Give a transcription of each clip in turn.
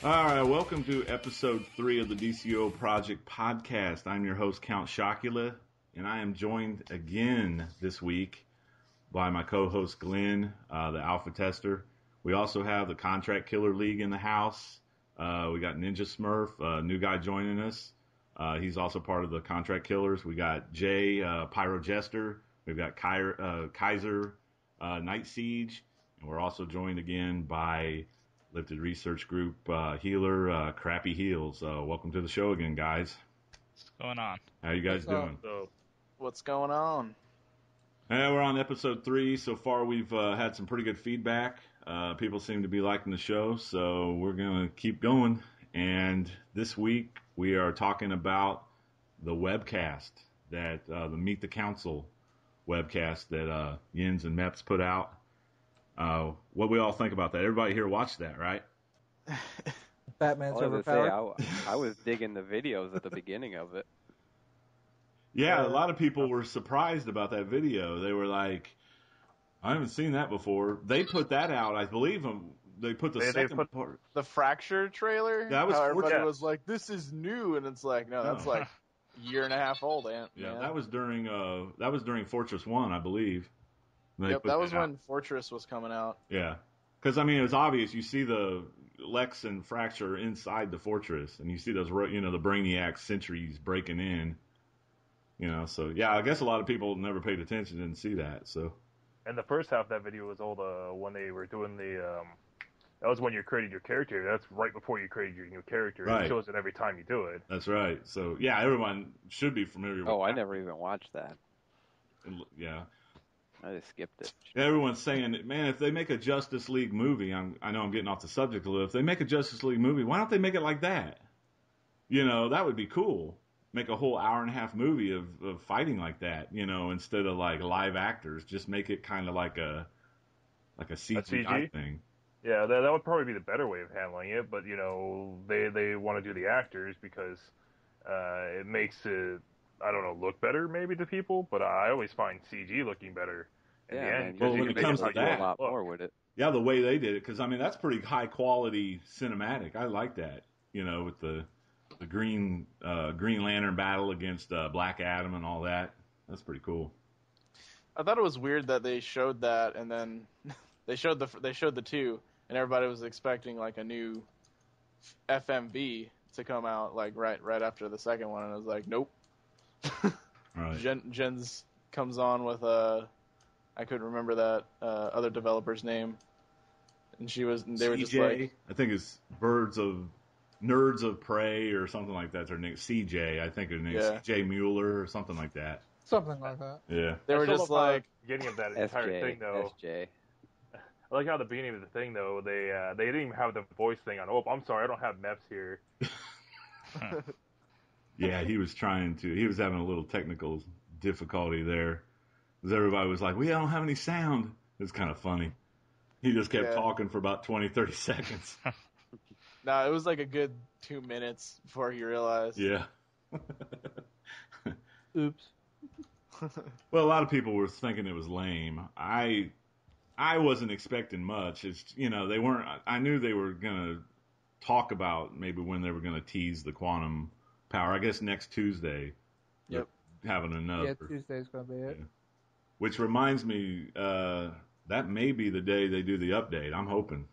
All right, welcome to episode 3 of the DCUO Project Podcast. I'm your host, Count Shockula, and I am joined again this week by my co-host, Glenn, the Alpha Tester. We also have the Contract Killer League in the house. We got NinjaSmurph, a new guy joining us. He's also part of the Contract Killers. We got Jay, Pyro Jester. We've got Kaiser, Night Siege. And we're also joined again by Lifted Research Group Healer, Crappy Heals. Welcome to the show again, guys. What's going on? How you guys doing? What's going on? We're on episode 3. So far, we've had some pretty good feedback. People seem to be liking the show, so we're going to keep going. And this week, we are talking about the webcast, that the Meet the Council webcast that Yins and Meps put out. What we all think about that? Everybody here watched that, right? Batman's overpowered. I was digging the videos at the beginning of it. Yeah, a lot of people were surprised about that video. They were like, I haven't seen that before. They put that out, I believe they put the second part. The Fracture trailer? That was everybody was like, this is new, and it's like, no, that's like a year and a half old, Ant. Yeah, that was during Fortress 1, I believe. Yep, that was when Fortress was coming out. Yeah. Because, I mean, it's obvious. You see the Lex and Fracture inside the Fortress, and you see those, the Brainiac sentries breaking in. So, yeah, I guess a lot of people never paid attention and didn't see that, so. And the first half of that video was all when they were doing that was when you created your character. That's right before you created your new character. Right. It shows it every time you do it. That's right. So, yeah, everyone should be familiar with that. Oh, I never even watched that. Yeah. I just skipped it. Everyone's saying, man, if they make a Justice League movie, I know I'm getting off the subject a little. If they make a Justice League movie, why don't they make it like that? That would be cool. Make a whole hour-and-a-half movie of fighting like that, instead of like live actors. Just make it kind of like a CGI thing. Yeah, that would probably be the better way of handling it. But they want to do the actors because it makes it, I don't know, look better maybe to people. But I always find CG looking better in the end. Well, when it comes to that, a lot more with it. Yeah, the way they did it, because that's pretty high quality cinematic. I like that. With the Green Lantern battle against Black Adam and all that. That's pretty cool. I thought it was weird that they showed that, and then they showed the two, and everybody was expecting like a new FMV to come out like right after the second one, and I was like, nope. Right. Jens comes on with I couldn't remember that other developer's name, and they were just like, I think it's Nerds of Prey or something like that. Their name CJ, I think their name is CJ Mueller or something like that. Something like that. Yeah. They were just like beginning of that entire thing though. SJ. I like how the beginning of the thing though, they didn't even have the voice thing on. Oh, I'm sorry, I don't have Meps here. Yeah, he was having a little technical difficulty there. Because everybody was like, we don't have any sound. It was kind of funny. He just kept talking for about 20, 30 seconds. No, it was like a good 2 minutes before he realized. Yeah. Oops. Well, a lot of people were thinking it was lame. I wasn't expecting much. It's they weren't. I knew they were gonna talk about maybe when they were gonna tease the quantum power. I guess next Tuesday. Yep. Having another. Yeah, Tuesday's gonna be it. Yeah. Which reminds me, that may be the day they do the update. I'm hoping.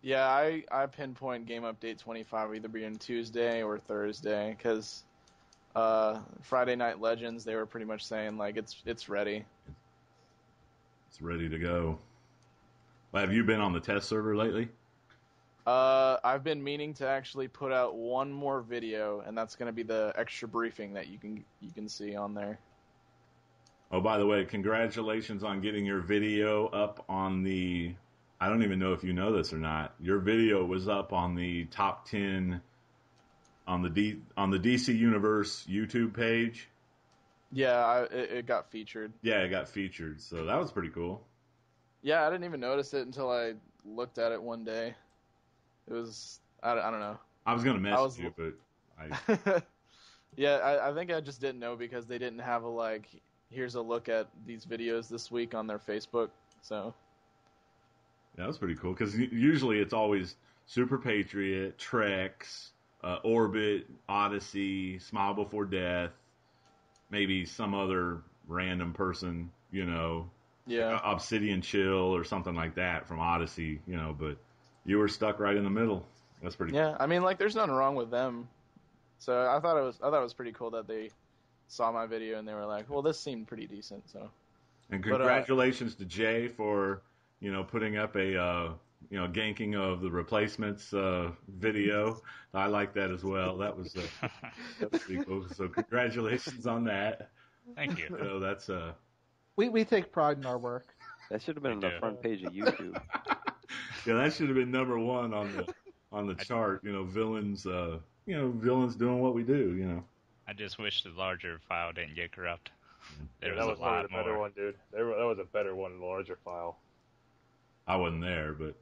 Yeah, I pinpoint Game Update 25 either being Tuesday or Thursday, because Friday Night Legends, they were pretty much saying, like, it's ready. It's ready to go. Well, have you been on the test server lately? I've been meaning to actually put out one more video, and that's going to be the extra briefing that you can see on there. Oh, by the way, congratulations on getting your video up on the... I don't even know if you know this or not. Your video was up on the top 10 on the DC Universe YouTube page. Yeah, it got featured. Yeah, it got featured, so that was pretty cool. Yeah, I didn't even notice it until I looked at it one day. It was, I don't know. I was going to message you, but I... Yeah, I think I just didn't know because they didn't have here's a look at these videos this week on their Facebook, so... That was pretty cool because usually it's always Super Patriot, Trex, Orbit, Odyssey, Smile Before Death, maybe some other random person, Yeah. Obsidian Chill or something like that from Odyssey, but you were stuck right in the middle. That's pretty cool. Yeah, I mean, like, there's nothing wrong with them. So I thought it was pretty cool that they saw my video and they were like, well, this seemed pretty decent. So. And congratulations to Jay for, putting up a, ganking of the replacements video. I like that as well. That was pretty cool. So congratulations on that. Thank you. That's We take pride in our work. That should have been on the front page of YouTube. Yeah, that should have been number one on the chart. Villains. Villains doing what we do. I just wish the larger file didn't get corrupt. There that was was a lot the better more. one, dude. That was a better one, the larger file. I wasn't there, but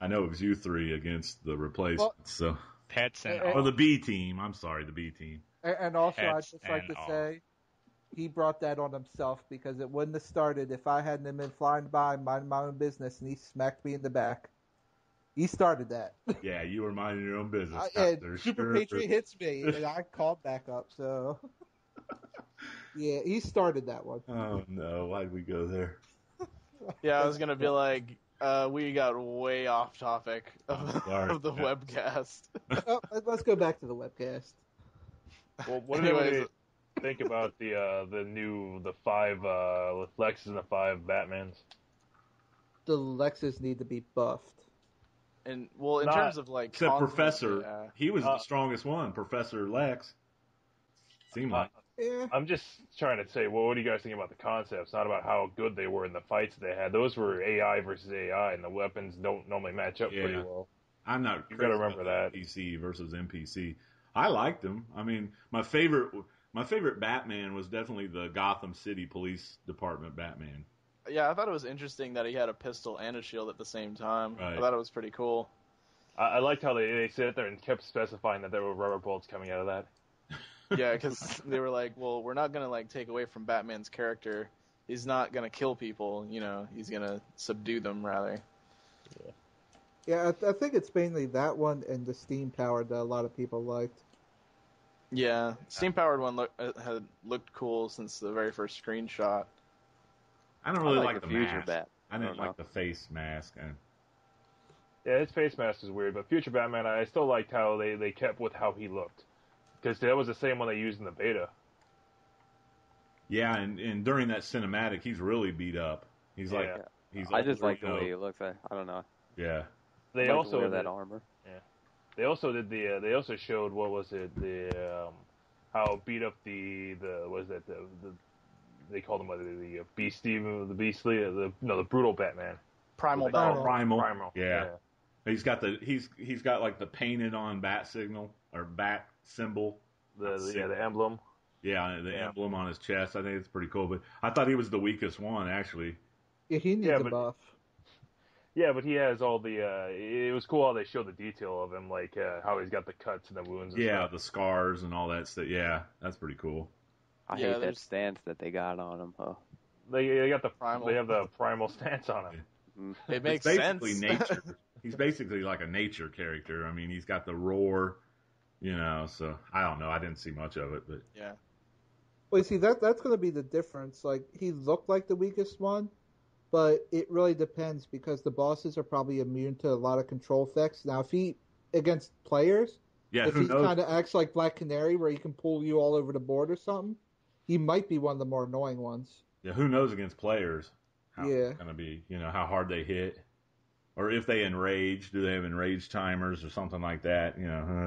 I know it was you three against the replacements. So Pets and or all. the B team. I'm sorry, the B team. And also, I'd Pets just like to and all. say, he brought that on himself because it wouldn't have started if I hadn't been flying by, minding my own business, and he smacked me in the back. He started that. Yeah, you were minding your own business. And There's Super Patriot hits me, and I called back up. So, yeah, he started that one. Oh no, why'd we go there? Yeah, I was going to be like, we got way off topic of the webcast. Oh, let's go back to the webcast. Well, what do you think about the 5 Lexus and the 5 Batmans? The Lexus need to be buffed. And well, in terms of like Except content, Professor, yeah. he was the strongest one. Professor Lex seemed like. Yeah. I'm just trying to say, well, what do you guys think about the concepts? Not about how good they were in the fights they had. Those were AI versus AI, and the weapons don't normally match up pretty well. I'm not. You got to remember that. PC versus NPC. I liked them. I mean, my favorite Batman was definitely the Gotham City Police Department Batman. Yeah, I thought it was interesting that he had a pistol and a shield at the same time. Right. I thought it was pretty cool. I liked how they sat there and kept specifying that there were rubber bullets coming out of that. Yeah, because they were like, well, we're not going to like take away from Batman's character. He's not going to kill people, he's going to subdue them rather. Yeah, I think it's mainly that one and the steam powered that a lot of people liked. Yeah, steam-powered one had looked cool since the very first screenshot. I don't really like the the future mask. Bat. I didn't like the face mask. Yeah, his face mask is weird, but Future Batman, I still liked how they kept with how he looked. Because that was the same one they used in the beta. Yeah, and during that cinematic, he's really beat up. He's like, I just like the way he looks. I don't know. Yeah. They like also wear that armor. Yeah. They also did they also showed what was it how beat up the they called him the the brutal Batman. Primal Batman. Primal. Yeah. He's got like the painted on bat signal or bat symbol. The emblem. Yeah, the emblem on his chest. I think it's pretty cool. But I thought he was the weakest one, actually. Yeah, he needs a buff. Yeah, but he has all the. It was cool how they showed the detail of him, like how he's got the cuts and the wounds. And stuff. The scars and all that stuff. Yeah, that's pretty cool. I hate that stance that they got on him. Huh? They got the primal. They have the primal stance on him. It makes basically sense. Nature. He's basically like a nature character. I mean, he's got the roar. So I don't know. I didn't see much of it, but yeah. Well, you see, that's going to be the difference. Like, he looked like the weakest one, but it really depends because the bosses are probably immune to a lot of control effects. Now, if he, against players, if he kind of acts like Black Canary where he can pull you all over the board or something, he might be one of the more annoying ones. Yeah, who knows against players how it's going to be, how hard they hit. Or if they enrage, do they have enrage timers or something like that?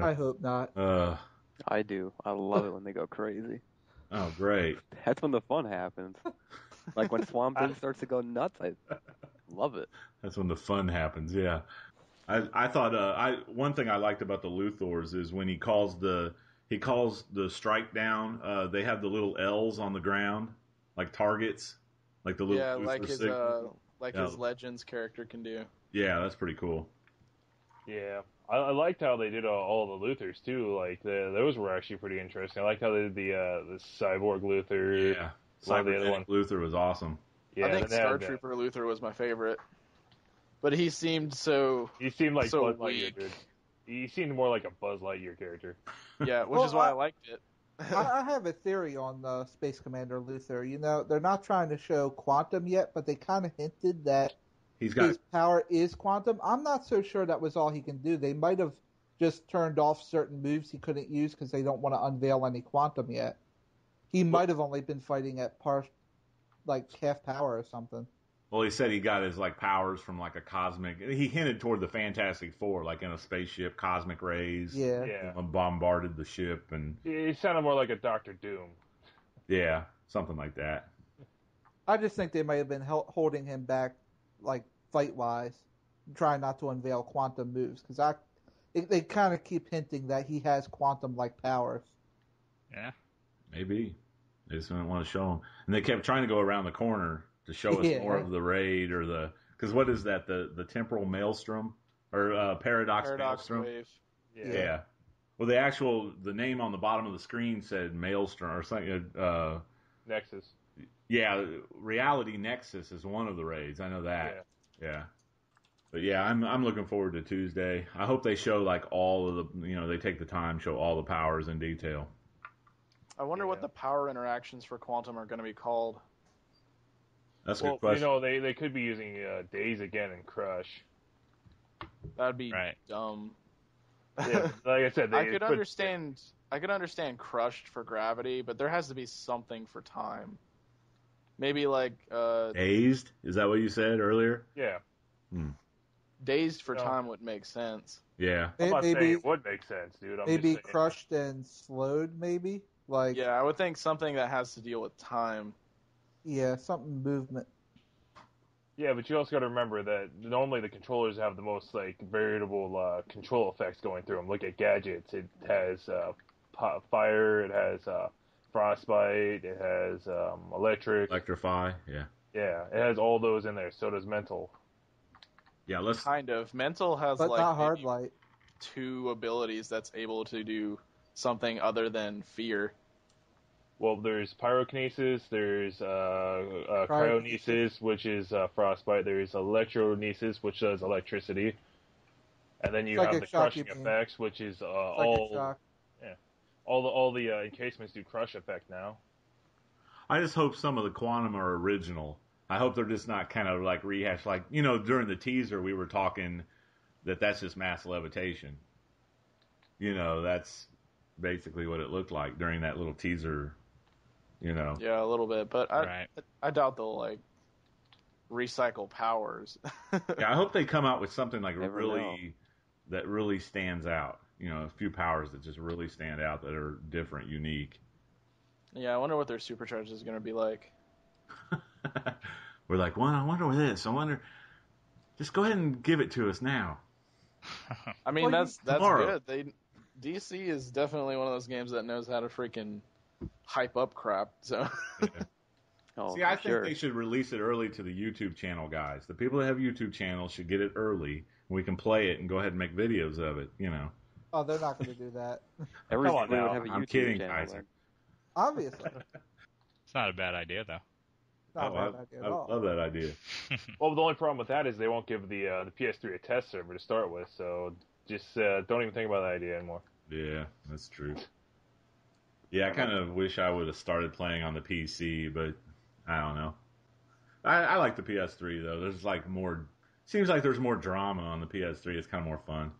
I hope not. I do. I love it when they go crazy. Oh, great. That's when the fun happens. Like when Swamp Thing starts to go nuts, I love it. That's when the fun happens, yeah. I thought one thing I liked about the Luthors is when he calls the strike down, they have the little L's on the ground, like targets, like the little Luthor his Legends character can do. Yeah, that's pretty cool. Yeah, I liked how they did all the Luthors too. Like those were actually pretty interesting. I liked how they did the Cyborg Luthor. Yeah, Cybernetic Luthor was awesome. Yeah, I think Star Trooper Luthor was my favorite. But he seemed so. He seemed like So Buzz Lightyear, weak. dude. He seemed more like a Buzz Lightyear character. Yeah, which Well, is why I liked it. I have a theory on Space Commander Luther. You know, they're not trying to show quantum yet, but they kind of hinted that He's got his power is quantum. I'm not so sure that was all he can do. They might have just turned off certain moves he couldn't use because they don't want to unveil any quantum yet. He might have only been fighting at half power or something. Well, he said he got his like powers from like a cosmic. He hinted toward the Fantastic Four, like in a spaceship, cosmic rays. Yeah. Yeah. Bombarded the ship, and He sounded more like a Doctor Doom. yeah, something like that. I just think they might have been holding him back, like fight-wise, trying not to unveil quantum moves because they kind of keep hinting that he has quantum-like powers. Yeah. Maybe they just didn't want to show him, and they kept trying to go around the corner to show us Yeah. more of the raid or because what is that, the temporal maelstrom or paradox maelstrom? Wave. Yeah. Well, the name on the bottom of the screen said maelstrom or something. Nexus. Yeah, Reality Nexus is one of the raids. I know that. Yeah. But yeah, I'm looking forward to Tuesday. I hope they show like all of the, they take the time, show all the powers in detail. I wonder what the power interactions for Quantum are going to be called. That's a good question. They could be using Daze again and Crush. That'd be Right. dumb. Yeah, like I said, I could understand Crushed for gravity, but there has to be something for time. Maybe like Dazed? Is that what you said earlier? Yeah. Dazed for time would make sense. Yeah. I'm not saying Maybe it would make sense, dude. I'm maybe just saying. crushed and slowed, maybe like Yeah, I would think something that has to deal with time. yeah, something movement. Yeah, but you also got to remember that normally the controllers have the most like variable control effects going through them. Look at gadgets; it has fire, it has frostbite, it has electric, Electrify. Yeah. Yeah, it has all those in there. So does mental. Yeah. Let's. Kind of. Mental has But like not hard maybe light. 2 abilities that's able to do something other than fear. Well, there's pyrokinesis, there's cryonesis, which is frostbite. There's electronesis, which does electricity, and then you have the crushing effects, which is all the encasements do crush effect now. I just hope some of the quantum are original. I hope they're just not kind of like rehashed. Like, during the teaser we were talking that's just mass levitation. That's basically what it looked like during that little teaser. Yeah, a little bit, but I doubt they'll like recycle powers. Yeah, I hope they come out with something like Never that really stands out. A few powers that just really stand out that are different, unique. Yeah, I wonder what their supercharge is going to be like. We're like, well, I wonder what this. I wonder. Just go ahead and give it to us now. I mean, Well, that's tomorrow. good. DC is definitely one of those games that knows how to freaking hype up crap. So. Oh, See, I think they should release it early to the YouTube channel guys. The people that have YouTube channels should get it early, and we can play it and go ahead and make videos of it. Oh, they're not going to do that. Everybody now. would have a YouTube I'm kidding, channel. Kaiser. Then. Obviously. It's not a bad idea, though. Not a bad idea at all. I love that idea. Well, the only problem with that is they won't give the PS3 a test server to start with, so just don't even think about that idea anymore. Yeah, that's true. Yeah, I kind of wish I would have started playing on the PC, but I don't know. I like the PS3 though. There's like more. Seems like there's more drama on the PS3. It's kind of more fun.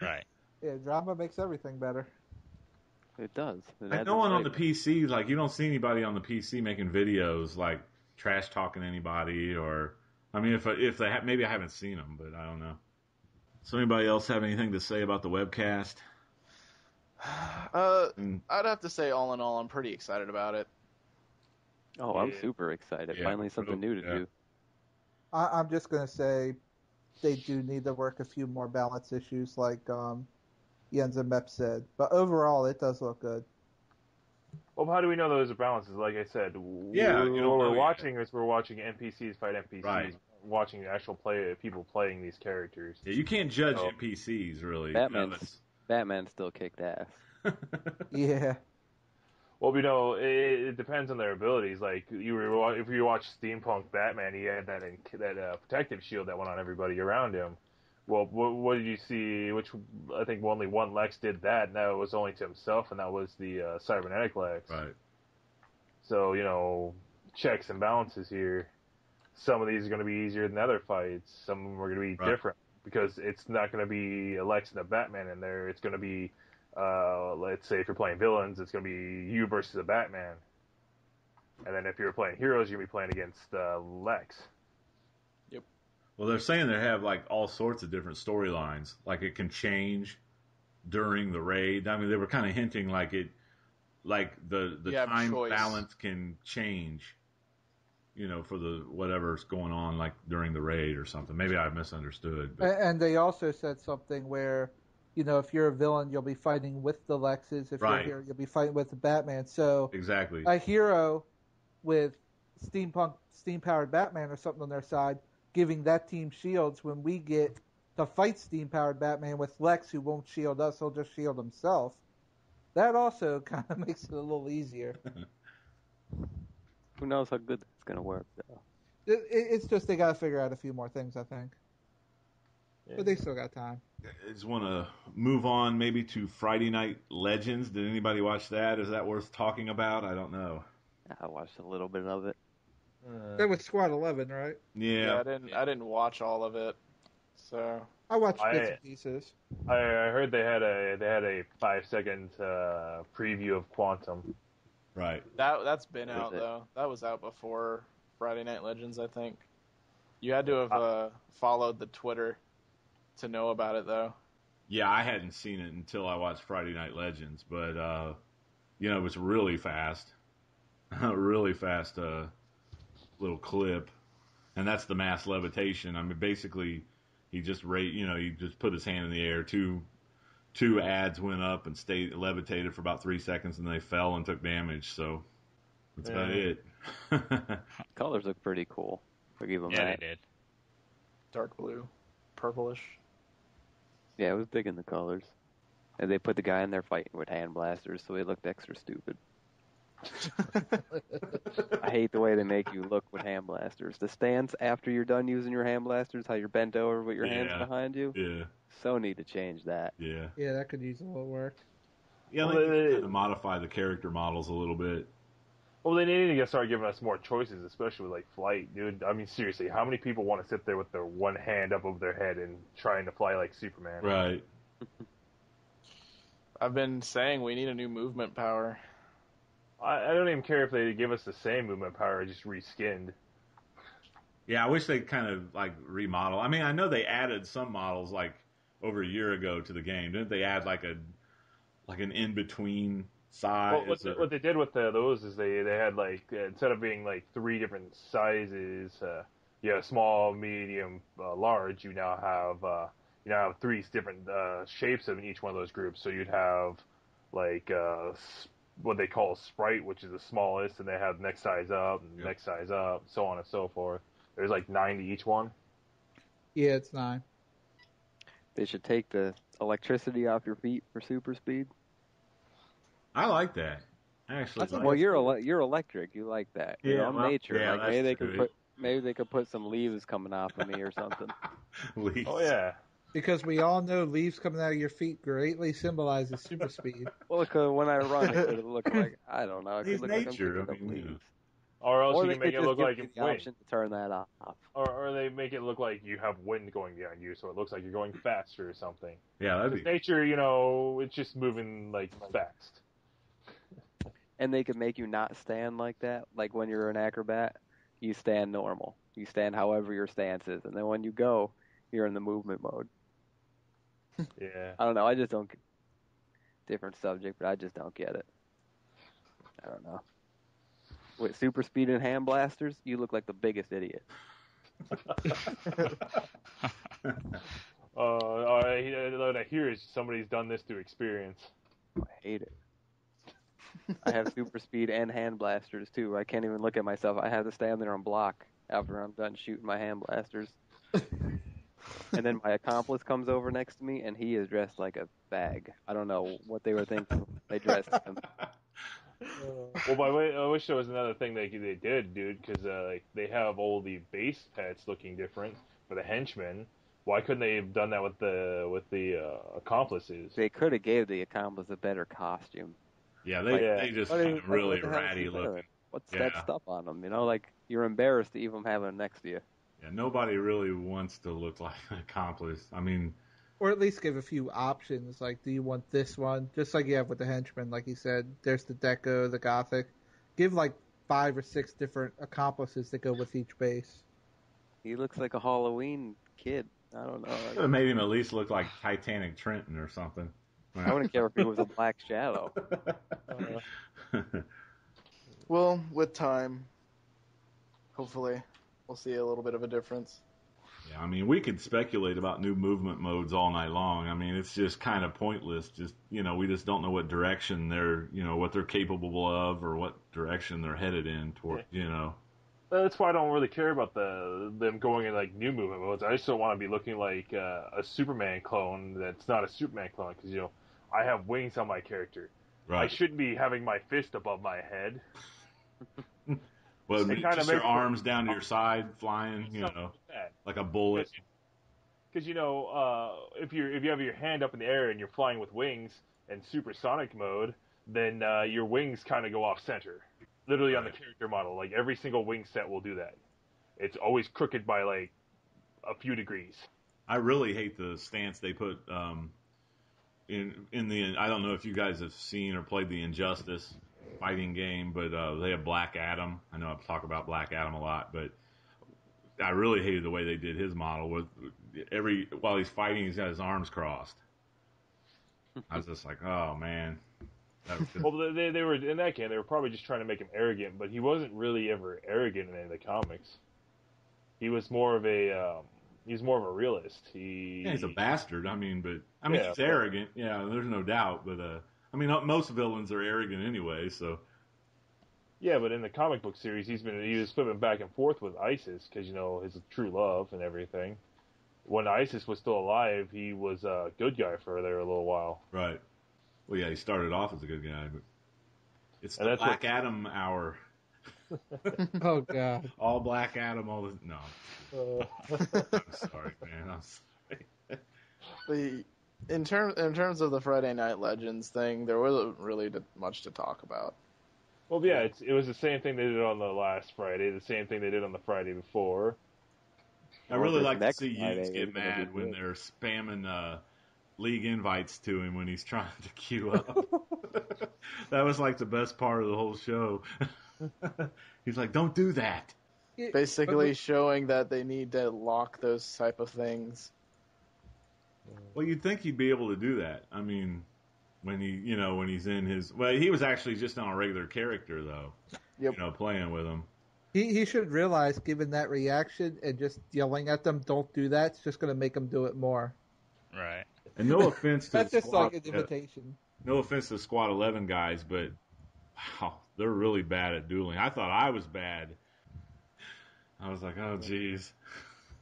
Right. Yeah, drama makes everything better. It does. Like no one on the PC, like you don't see anybody on the PC making videos like trash talking anybody, or I mean, if they maybe I haven't seen them, but I don't know. So anybody else have anything to say about the webcast? I'd have to say, all in all, I'm pretty excited about it. Oh, I'm super excited. Yeah, Finally something new to do. I'm just going to say they do need to work a few more balance issues like NinjaSmurph said. But overall, it does look good. Well, how do we know those are balances? Like I said, Yeah, what we're watching is we're watching NPCs fight NPCs. Right. Watching actual people playing these characters. Yeah, you can't judge NPCs really. Batman still kicked ass. Yeah. Well, it depends on their abilities. Like if you watch Steampunk Batman, he had that protective shield that went on everybody around him. Well, what did you see? Which I think only one Lex did that, and that was only to himself, and that was the cybernetic Lex. Right. So checks and balances here. Some of these are going to be easier than other fights. Some of them are going to be different because it's not going to be a Lex and a Batman in there. It's going to be, let's say if you're playing villains, it's going to be you versus a Batman. And then if you're playing heroes, you're going to be playing against Lex. Yep. Well, they're saying they have like all sorts of different storylines. Like it can change during the raid. I mean, they were kind of hinting like the time balance can change. For the whatever's going on, like during the raid or something. Maybe I misunderstood. But... And they also said something where, if you're a villain, you'll be fighting with the Lexes. If you're a hero, you'll be fighting with the Batman. So exactly, a hero with steam-powered Batman or something on their side, giving that team shields. When we get to fight steam-powered Batman with Lex, who won't shield us, he'll just shield himself. That also kind of makes it a little easier. Who knows how good that's going to work, though. It's just they got to figure out a few more things, I think. Yeah. But they still got time. I just want to move on maybe to Friday Night Legends. Did anybody watch that? Is that worth talking about? I don't know. I watched a little bit of it. That was Squad 11, right? Yeah. I didn't watch all of it, so I watched bits and pieces. I heard they had a 5-second preview of Quantum. Right. That's been out though. That was out before Friday Night Legends, I think. You had to have followed the Twitter to know about it though. Yeah, I hadn't seen it until I watched Friday Night Legends, but it was really fast. Really fast little clip. And that's the mass levitation. I mean, basically he just he just put his hand in the air, two ads went up and stayed levitated for about 3 seconds, and they fell and took damage. So that's about it. Colors look pretty cool. I'll give them that. Yeah, they did. Dark blue, purplish. Yeah, I was digging the colors. And they put the guy in there fighting with hand blasters, so he looked extra stupid. I hate the way they make you look with hand blasters. The stance after you're done using your hand blasters, how you're bent over with your hands behind you. Yeah. So need to change that. Yeah. Yeah, that could use a little work. Yeah, they need to modify the character models a little bit. Well, they need to start giving us more choices, especially with like flight, dude. I mean, seriously, how many people want to sit there with their one hand up over their head and trying to fly like Superman? Right. I've been saying we need a new movement power. I don't even care if they give us the same movement power, just reskinned. Yeah, I wish they kind of like remodel. I mean, I know they added some models like over a year ago to the game. Didn't they add like an in between size? Well, what they did with those is they had like instead of being like 3 different sizes, small, medium, large. You now have 3 different shapes of each one of those groups. So you'd have like what they call a sprite, which is the smallest, and they have next size up and next size up, so on and so forth. There's like 9 to each one. Yeah, it's 9. They should take the electricity off your feet for super speed. I like that. Actually, well, you're electric. You like that. Yeah, I'm nature. Yeah, like maybe they could put some leaves coming off of me or something. Leaves. Oh yeah. Because we all know leaves coming out of your feet greatly symbolizes super speed. Well, when I run, it could look like, I don't know. It could It's look nature. like I'm picking up leaves. Or else Or you they can make could it look just like give it's me the wind. option to turn that off. Or they make it look like you have wind going behind you, so it looks like you're going faster or something. Yeah, that'd be. Nature, it's just moving like fast. And they could make you not stand like that. Like when you're an acrobat, you stand normal. You stand however your stance is. And then when you go, you're in the movement mode. Yeah. I don't know. I just don't. Different subject, but I just don't get it. I don't know. With super speed and hand blasters, you look like the biggest idiot. I hear is somebody's done this through experience. I hate it. I have super speed and hand blasters too. I can't even look at myself. I have to stand there and block after I'm done shooting my hand blasters. And then my accomplice comes over next to me, and he is dressed like a bag. I don't know what they were thinking. They dressed him. Well, by the way, I wish there was another thing they did, dude, because like they have all the base pets looking different for the henchmen. Why couldn't they have done that with the accomplices? They could have gave the accomplice a better costume. Yeah, Like, they just kind of really what the hell is ratty he looking. wearing? What's that Yeah. stuff on them? You know, like you're embarrassed to even have him next to you. Yeah, nobody really wants to look like an accomplice. I mean, Or at least give a few options, like, do you want this one? Just like you have with the henchman, like you said, there's the Deco, the Gothic. Give, like, 5 or 6 different accomplices that go with each base. He looks like a Halloween kid. I don't know. could have made him at least look like Titanic Trenton or something. I wouldn't care if he was a Black Shadow. Well, with time, hopefully, we'll see a little bit of a difference. Yeah, I mean, we could speculate about new movement modes all night long. I mean, it's just kind of pointless. Just, we just don't know what direction they're, what they're capable of or what direction they're headed in toward, That's why I don't really care about them going in like new movement modes. I just don't want to be looking like a Superman clone that's not a Superman clone because I have wings on my character. Right. I shouldn't be having my fist above my head. Well, It just your arms down to your side, flying, like a bullet. Because if you have your hand up in the air and you're flying with wings in supersonic mode, then your wings kind of go off center, literally on the character model. Like every single wing set will do that. It's always crooked by like a few degrees. I really hate the stance they put in the. I don't know if you guys have seen or played the Injustice fighting game, but they have Black Adam. I know I talk about Black Adam a lot, but I really hated the way they did his model. With while he's fighting, he's got his arms crossed. I was just like, oh man. Well, they were in that game. They were probably just trying to make him arrogant, but he wasn't really ever arrogant in any of the comics. He was more of a realist. He's a bastard. He's arrogant. Yeah, there's no doubt. But most villains are arrogant anyway. So. Yeah, but in the comic book series, he was flipping back and forth with Isis because his true love and everything. When Isis was still alive, he was a good guy for there a little while. Right. Well, yeah, he started off as a good guy, but it's the Black Adam hour. Oh God! All Black Adam, all the no. I'm sorry, man. I'm sorry. In terms of the Friday Night Legends thing, there wasn't really much to talk about. Well, yeah, it was the same thing they did on the last Friday, the same thing they did on the Friday before. I really like to see Hughes get mad when they're spamming league invites to him when he's trying to queue up. That was like the best part of the whole show. He's like, don't do that. Basically showing that they need to lock those type of things. Well, you'd think he'd be able to do that. I mean, when he's in his... Well, he was actually just on a regular character, though. Yep. Playing with him. He should realize, given that reaction and just yelling at them, don't do that, it's just going to make them do it more. Right. And no offense to That's just like an invitation. No offense to Squad 11 guys, but wow, they're really bad at dueling. I thought I was bad. I was like, oh, jeez.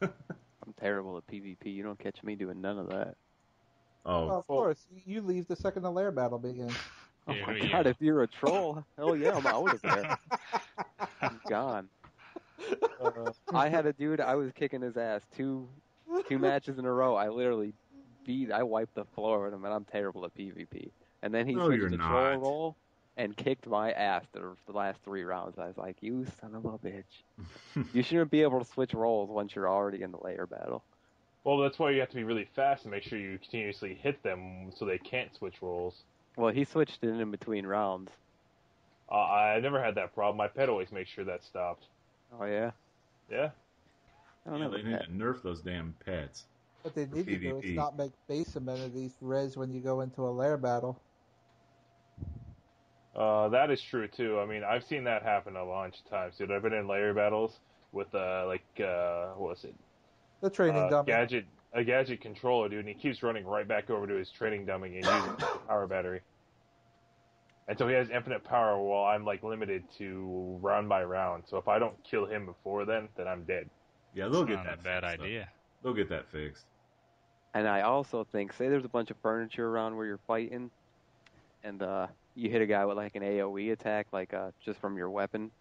I'm terrible at PvP. You don't catch me doing none of that. Oh, Well, of course. You leave the second the lair battle begins. Oh my God, if you're a troll, hell yeah, I'm out of there. I'm gone. I had a dude, I was kicking his ass two matches in a row. I literally I wiped the floor with him, and I'm terrible at PvP. And then he switched to troll role and kicked my ass the last 3 rounds. I was like, you son of a bitch. You shouldn't be able to switch roles once you're already in the lair battle. Well, that's why you have to be really fast and make sure you continuously hit them so they can't switch roles. Well, he switched it in between rounds. I never had that problem. My pet always makes sure that stopped. Oh, yeah? Yeah? I don't know. They need to nerf those damn pets. What they need to do is not make base amenities res when you go into a lair battle. That is true, too. I mean, I've seen that happen a bunch of times, dude. I've been in lair battles with, what was it? The training dummy. A gadget controller, dude, and he keeps running right back over to his training dummy and using the power battery. And so he has infinite power while I'm, limited to round by round. So if I don't kill him before then I'm dead. Yeah, they'll get that fixed. Not a bad idea. They'll get that fixed. And I also think, say there's a bunch of furniture around where you're fighting, and you hit a guy with like an AOE attack, like just from your weapon,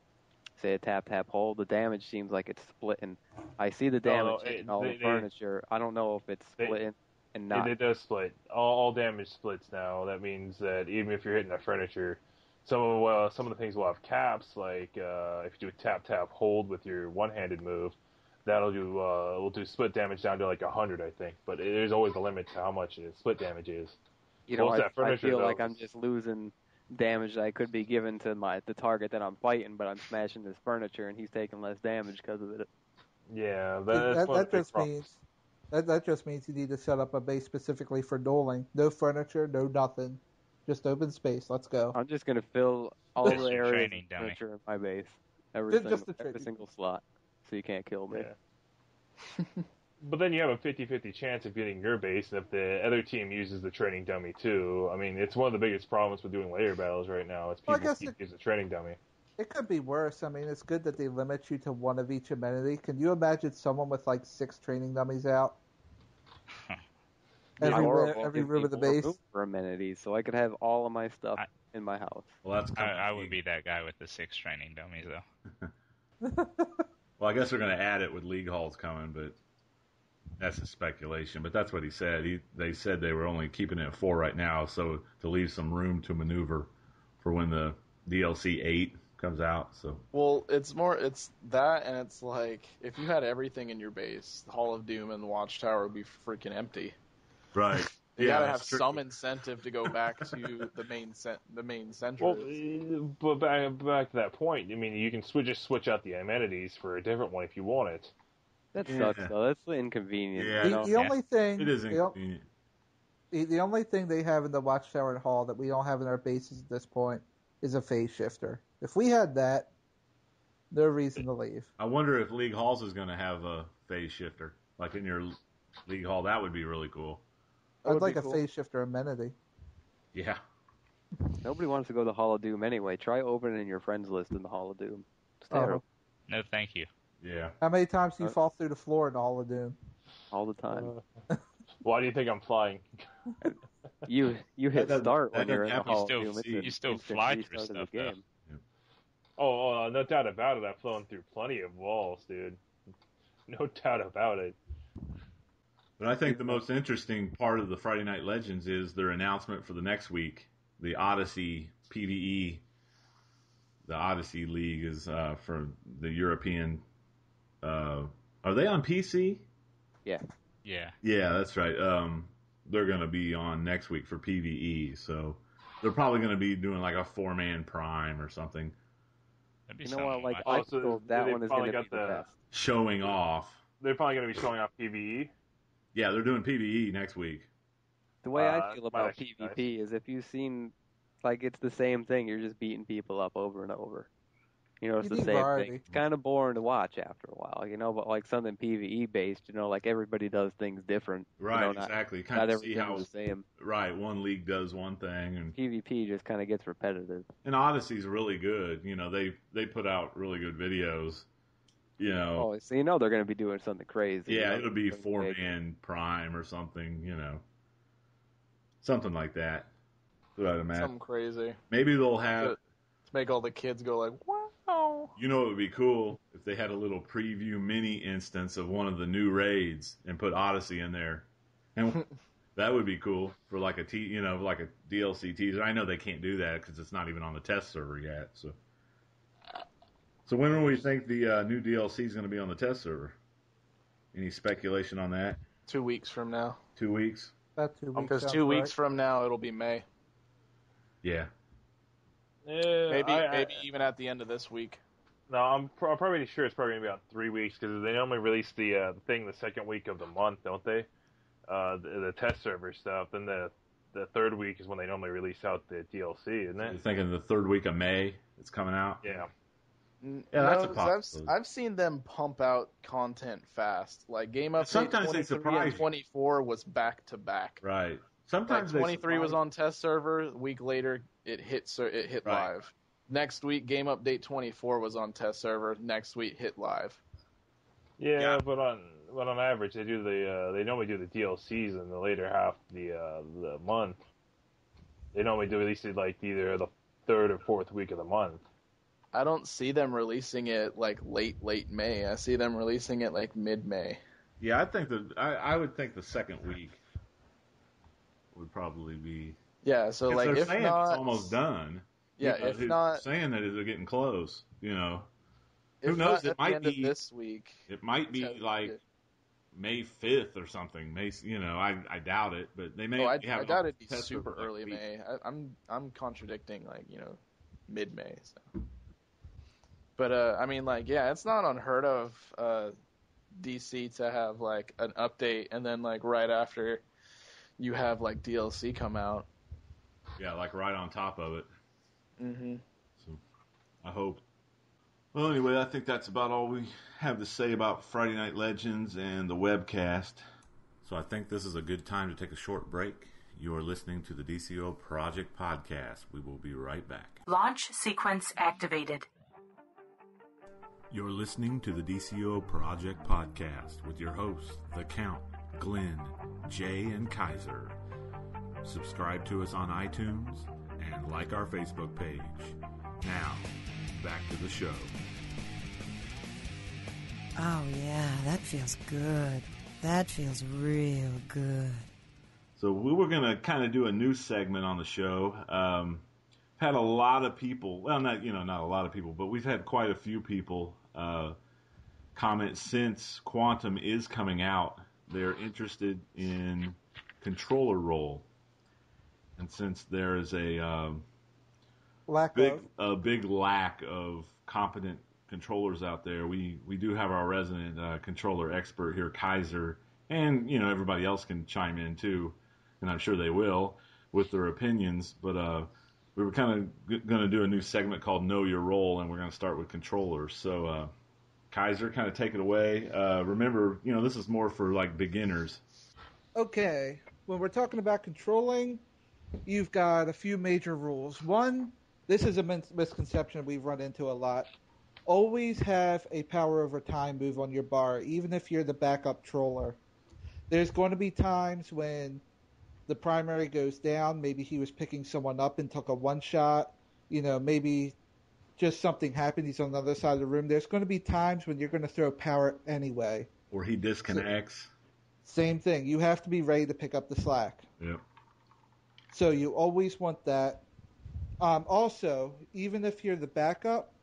say a tap hold, the damage seems like it's splitting. I see the damage in all the furniture. I don't know if it's splitting and not. It does split. All damage splits now. That means that even if you're hitting the furniture, some of the things will have caps. Like if you do a tap hold with your one-handed move, that'll do will do split damage down to like 100, I think. But there's always a limit to how much split damage is. You know, I feel like I'm just losing damage that I could be given to the target that I'm fighting, but I'm smashing this furniture and he's taking less damage because of it. Yeah, that just means you need to set up a base specifically for dueling. No furniture, no nothing, just open space. Let's go. I'm just gonna fill all the areas of furniture in my base, every single slot, so you can't kill me. Yeah. But then you have a 50-50 chance of getting your base, and if the other team uses the training dummy too. I mean, it's one of the biggest problems with doing layer battles right now. It's people use the training dummy. It could be worse. I mean, it's good that they limit you to one of each amenity. Can you imagine someone with like 6 training dummies out? Every room of the base for amenities, so I could have all of my stuff in my house. Well, I would be that guy with the 6 training dummies, though. Well, I guess they're going to add it with league halls coming, but that's a speculation. But that's what he said. They said they were only keeping it at 4 right now, so to leave some room to maneuver for when the DLC 8 comes out. So well, it's that, and it's like if you had everything in your base, the Hall of Doom and the Watchtower would be freaking empty. Right. You gotta have some incentive to go back to the main center. Well, but back to that point, I mean, you can just switch out the amenities for a different one if you want it. That sucks, though. That's inconvenient. Yeah. The only thing it is inconvenient. The only thing they have in the Watchtower and Hall that we don't have in our bases at this point is a phase shifter. If we had that, no reason to leave. I wonder if League Halls is going to have a phase shifter, like in your League Hall. That would be really cool. I'd like a phase shifter amenity. Yeah. Nobody wants to go to the Hall of Doom anyway. Try opening your friends list in the Hall of Doom. It's terrible. No, thank you. Yeah. How many times do you fall through the floor in the Hall of Doom? All the time. Why do you think I'm flying? You hit start when you're in the Hall of Doom. You still fly through stuff, though. Yeah. Oh, no doubt about it. I've flown through plenty of walls, dude. No doubt about it. But I think the most interesting part of the Friday Night Legends is their announcement for the next week. The Odyssey PvE, the Odyssey League is for the European. Are they on PC? Yeah. Yeah, that's right. They're going to be on next week for PvE, so they're probably going to be doing like a 4-man prime or something. You know what? Like, I feel that one is going to be the best. Showing off. They're probably going to be showing off PvE. Yeah, they're doing PvE next week. The way I feel about PvP is if you've seen, like, it's the same thing. You're just beating people up over and over. You know, it's the same thing. It's kind of boring to watch after a while, you know, but like something PvE based, you know, like everybody does things different. Right, you know, exactly. Not everything's the same. Right, one league does one thing. And PvP just kind of gets repetitive. And Odyssey's really good. You know, they put out really good videos. You know. Oh, so you know they're going to be doing something crazy. Yeah, it'll be 4-man prime or something, you know. Something like that. That's what I'd imagine. Something crazy. Maybe they'll have... To make all the kids go like, wow. You know, it would be cool if they had a little preview mini instance of one of the new raids and put Odyssey in there. And that would be cool for like a DLC teaser. I know they can't do that because it's not even on the test server yet. So when do we think the new DLC is going to be on the test server? Any speculation on that? 2 weeks from now. 2 weeks? About 2 weeks. Because 2 weeks from now, it'll be May. Yeah. Maybe even at the end of this week. No, I'm probably sure it's probably going to be on 3 weeks because they normally release the thing the second week of the month, don't they? The test server stuff. Then the third week is when they normally release out the DLC, isn't it? You're thinking the third week of May it's coming out? Yeah. Yeah, that's a possibility. I've seen them pump out content fast. Like Game Update sometimes 23 and 24 was back to back. Right. Sometimes 23 was on test server. A week later, it hit right. live. Next week, Game Update 24 was on test server. Next week, hit live. Yeah. but on average, they normally do the DLCs in the later half of the month. They normally do release it like either the third or fourth week of the month. I don't see them releasing it like late May. I see them releasing it like mid-May. Yeah, I think I would think the second week would probably be. Yeah, so like they're if saying not, it's almost done. Yeah, People if who's not, saying that they're getting close. You know, if who knows? not at the end of this week, It might be like May 5th or something. I doubt it, but they may. I have doubt it'd be test super for, like, early week. May. I'm contradicting mid-May. So. But I mean, like, yeah, it's not unheard of DC to have like an update and then like right after you have like DLC come out. Yeah, like right on top of it. Mm-hmm. So I hope. Well, anyway, I think that's about all we have to say about Friday Night Legends and the webcast. So I think this is a good time to take a short break. You are listening to the DCUO Project Podcast. We will be right back. Launch sequence activated. You're listening to the DCUO Project Podcast with your hosts, The Count, Glenn, Jay, and Kaiser. Subscribe to us on iTunes and like our Facebook page. Now, back to the show. Oh yeah, that feels good. That feels real good. So we were going to kind of do a new segment on the show. Had a lot of people, well, not a lot of people, but we've had quite a few people comment since Quantum is coming out. They're interested in controller role. And since there is a big lack of competent controllers out there, we do have our resident controller expert here, Kaiser, and everybody else can chime in too, and I'm sure they will with their opinions. But we were kind of going to do a new segment called Know Your Role, and we're going to start with controllers. So Kaiser, kind of take it away. Remember, this is more for like beginners. Okay, when we're talking about controlling, you've got a few major rules. One, this is a misconception we've run into a lot. Always have a power over time move on your bar, even if you're the backup troller. There's going to be times when the primary goes down. Maybe he was picking someone up and took a one-shot. Maybe just something happened. He's on the other side of the room. There's going to be times when you're going to throw power anyway. Or he disconnects. Same thing. You have to be ready to pick up the slack. Yep. So you always want that. Also, even if you're the backup,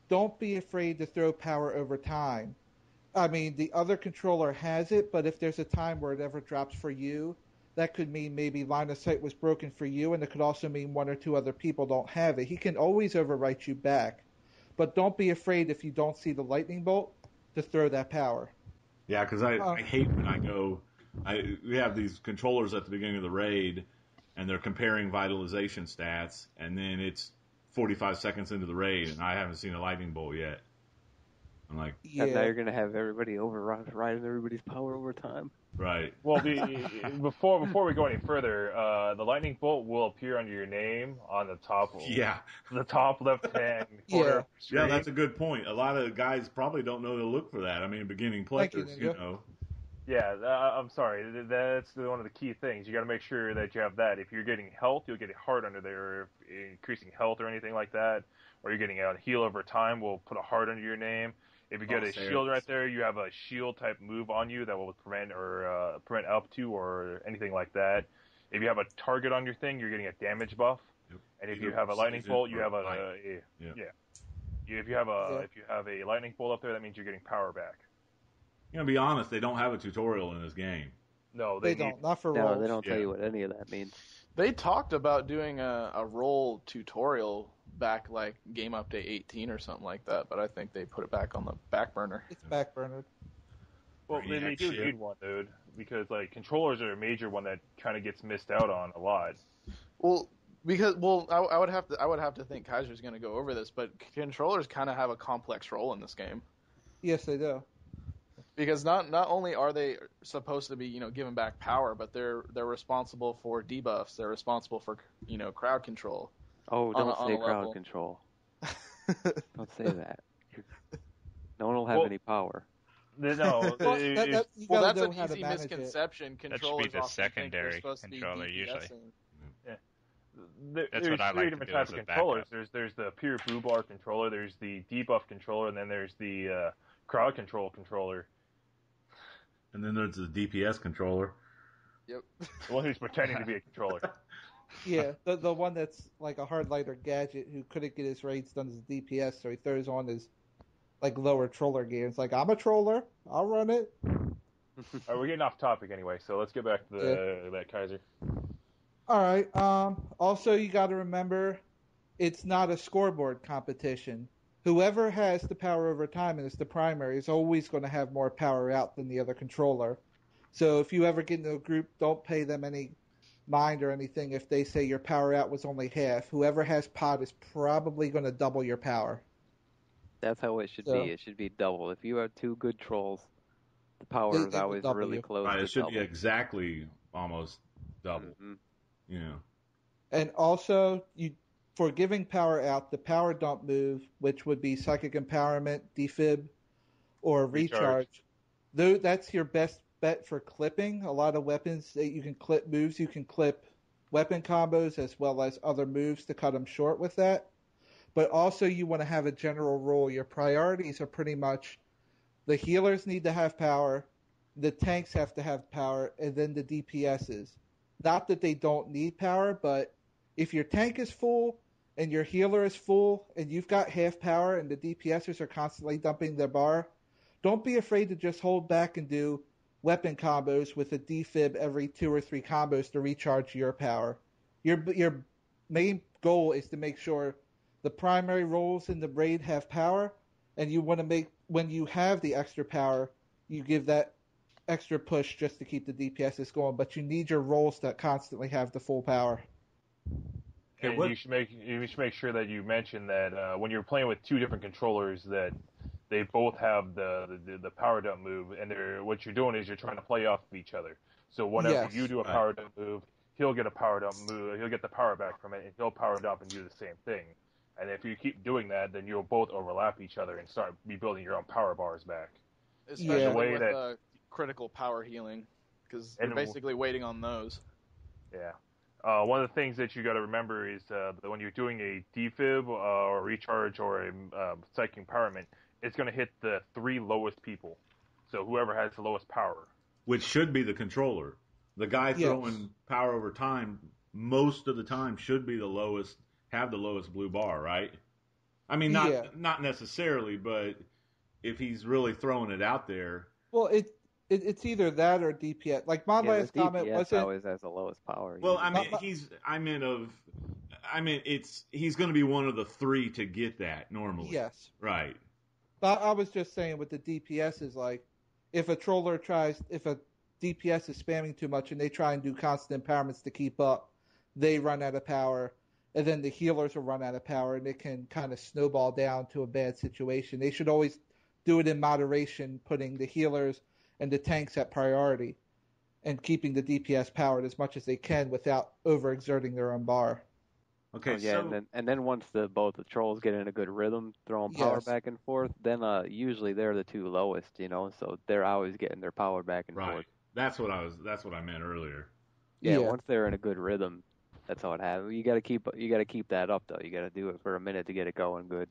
don't be afraid to throw power over time. I mean, the other controller has it, but if there's a time where it ever drops for you, that could mean maybe line of sight was broken for you, and it could also mean one or two other people don't have it. He can always overwrite you back. But don't be afraid if you don't see the lightning bolt to throw that power. Yeah, because I hate when we have these controllers at the beginning of the raid, and they're comparing vitalization stats, and then it's 45 seconds into the raid, and I haven't seen a lightning bolt yet. I'm like, yeah. And now you're going to have everybody overriding everybody's power over time. Right. Well, before we go any further, the lightning bolt will appear under your name on the top. Yeah. The top left-hand corner. Of the screen. Yeah, that's a good point. A lot of guys probably don't know to look for that. I mean, beginning players, Yeah, I'm sorry. That's one of the key things. You got to make sure that you have that. If you're getting health, you'll get a heart under there, increasing health or anything like that. Or you're getting a heal over time, we'll put a heart under your name. If you get a shield right there, you have a shield type move on you that will prevent up to or anything like that. If you have a target on your thing, you're getting a damage buff. Yep. And if you have a lightning bolt, you have If you have a lightning bolt up there, that means you're getting power back. Be honest, they don't have a tutorial in this game. No, they don't. Not for roles. No, they don't tell you what any of that means. They talked about doing a role tutorial back like Game Update 18 or something like that, but I think they put it back on the back burner. It's back burnered. Well, they do need one, dude, because like controllers are a major one that kind of gets missed out on a lot. Well, I would have to think Kaiser's going to go over this, but controllers kind of have a complex role in this game. Yes, they do. Because not only are they supposed to be giving back power, but they're responsible for debuffs. They're responsible for crowd control. Oh, don't say crowd control. Don't say that. No one will have any power. No, that's an easy misconception. That should be the secondary controller usually. Yeah. That's there's what I three like to different do types as of a controllers. backup. There's the pure boobar controller, there's the debuff controller, and then there's the crowd control controller. And then there's the DPS controller. Yep. The one who's pretending to be a controller. Yeah, the one that's like a hard lighter gadget who couldn't get his raids done as a DPS, so he throws on his like lower troller gear. It's like, I'm a troller, I'll run it. All right, we're getting off topic anyway, so let's get back to that Kaiser. All right. Also, you got to remember, it's not a scoreboard competition. Whoever has the power over time and is the primary is always going to have more power out than the other controller. So if you ever get into a group, don't pay them any mind or anything if they say your power out was only half. Whoever has pot is probably going to double your power. That's how it should be. It should be double. If you have two good trolls, the power is always really close Right, to it should double. be exactly almost double. Mm-hmm. You know. And also, for giving power out, the power dump move, which would be psychic empowerment, defib, or recharge, though that's your best bet for clipping. A lot of weapons that you can clip moves, you can clip weapon combos as well as other moves to cut them short with that. But also, you want to have a general rule. Your priorities are pretty much the healers need to have power, the tanks have to have power, and then the DPSs. Not that they don't need power, but if your tank is full and your healer is full and you've got half power and the DPSers are constantly dumping their bar, don't be afraid to just hold back and do weapon combos with a defib every 2 or 3 combos to recharge your power. Your main goal is to make sure the primary roles in the raid have power, and you want to make, when you have the extra power, you give that extra push just to keep the DPSs going, but you need your roles to constantly have the full power. And you should make sure that you mention that when you're playing with two different controllers, that they both have the power dump move, and what you're doing is you're trying to play off of each other. So whenever you do a power dump move, he'll get a power dump move, he'll get the power back from it, and he'll power dump and do the same thing. And if you keep doing that, then you'll both overlap each other and start rebuilding your own power bars back. Especially with critical power healing, because you're basically waiting on those. Yeah. One of the things that you got to remember is that when you're doing a defib or recharge or a psychic empowerment, it's going to hit the 3 lowest people. So whoever has the lowest power. Which should be the controller. The guy throwing power over time, most of the time, should be have the lowest blue bar, right? I mean, not necessarily, but if he's really throwing it out there. Well, it's either that or DPS. Like my last comment wasn't always has the lowest power. Well, I mean, he's going to be one of the 3 to get that normally. Yes. Right. But I was just saying with the DPS is like, if a DPS is spamming too much and they try and do constant empowerments to keep up, they run out of power, and then the healers will run out of power, and it can kind of snowball down to a bad situation. They should always do it in moderation, putting the healers and the tanks at priority, and keeping the DPS powered as much as they can without overexerting their own bar. Okay, and then once both the trolls get in a good rhythm, throwing power back and forth, then usually they're the 2 lowest, so they're always getting their power back and forth. That's what I meant earlier. Yeah, once they're in a good rhythm, that's how it happens. You got to keep that up though. You got to do it for a minute to get it going good.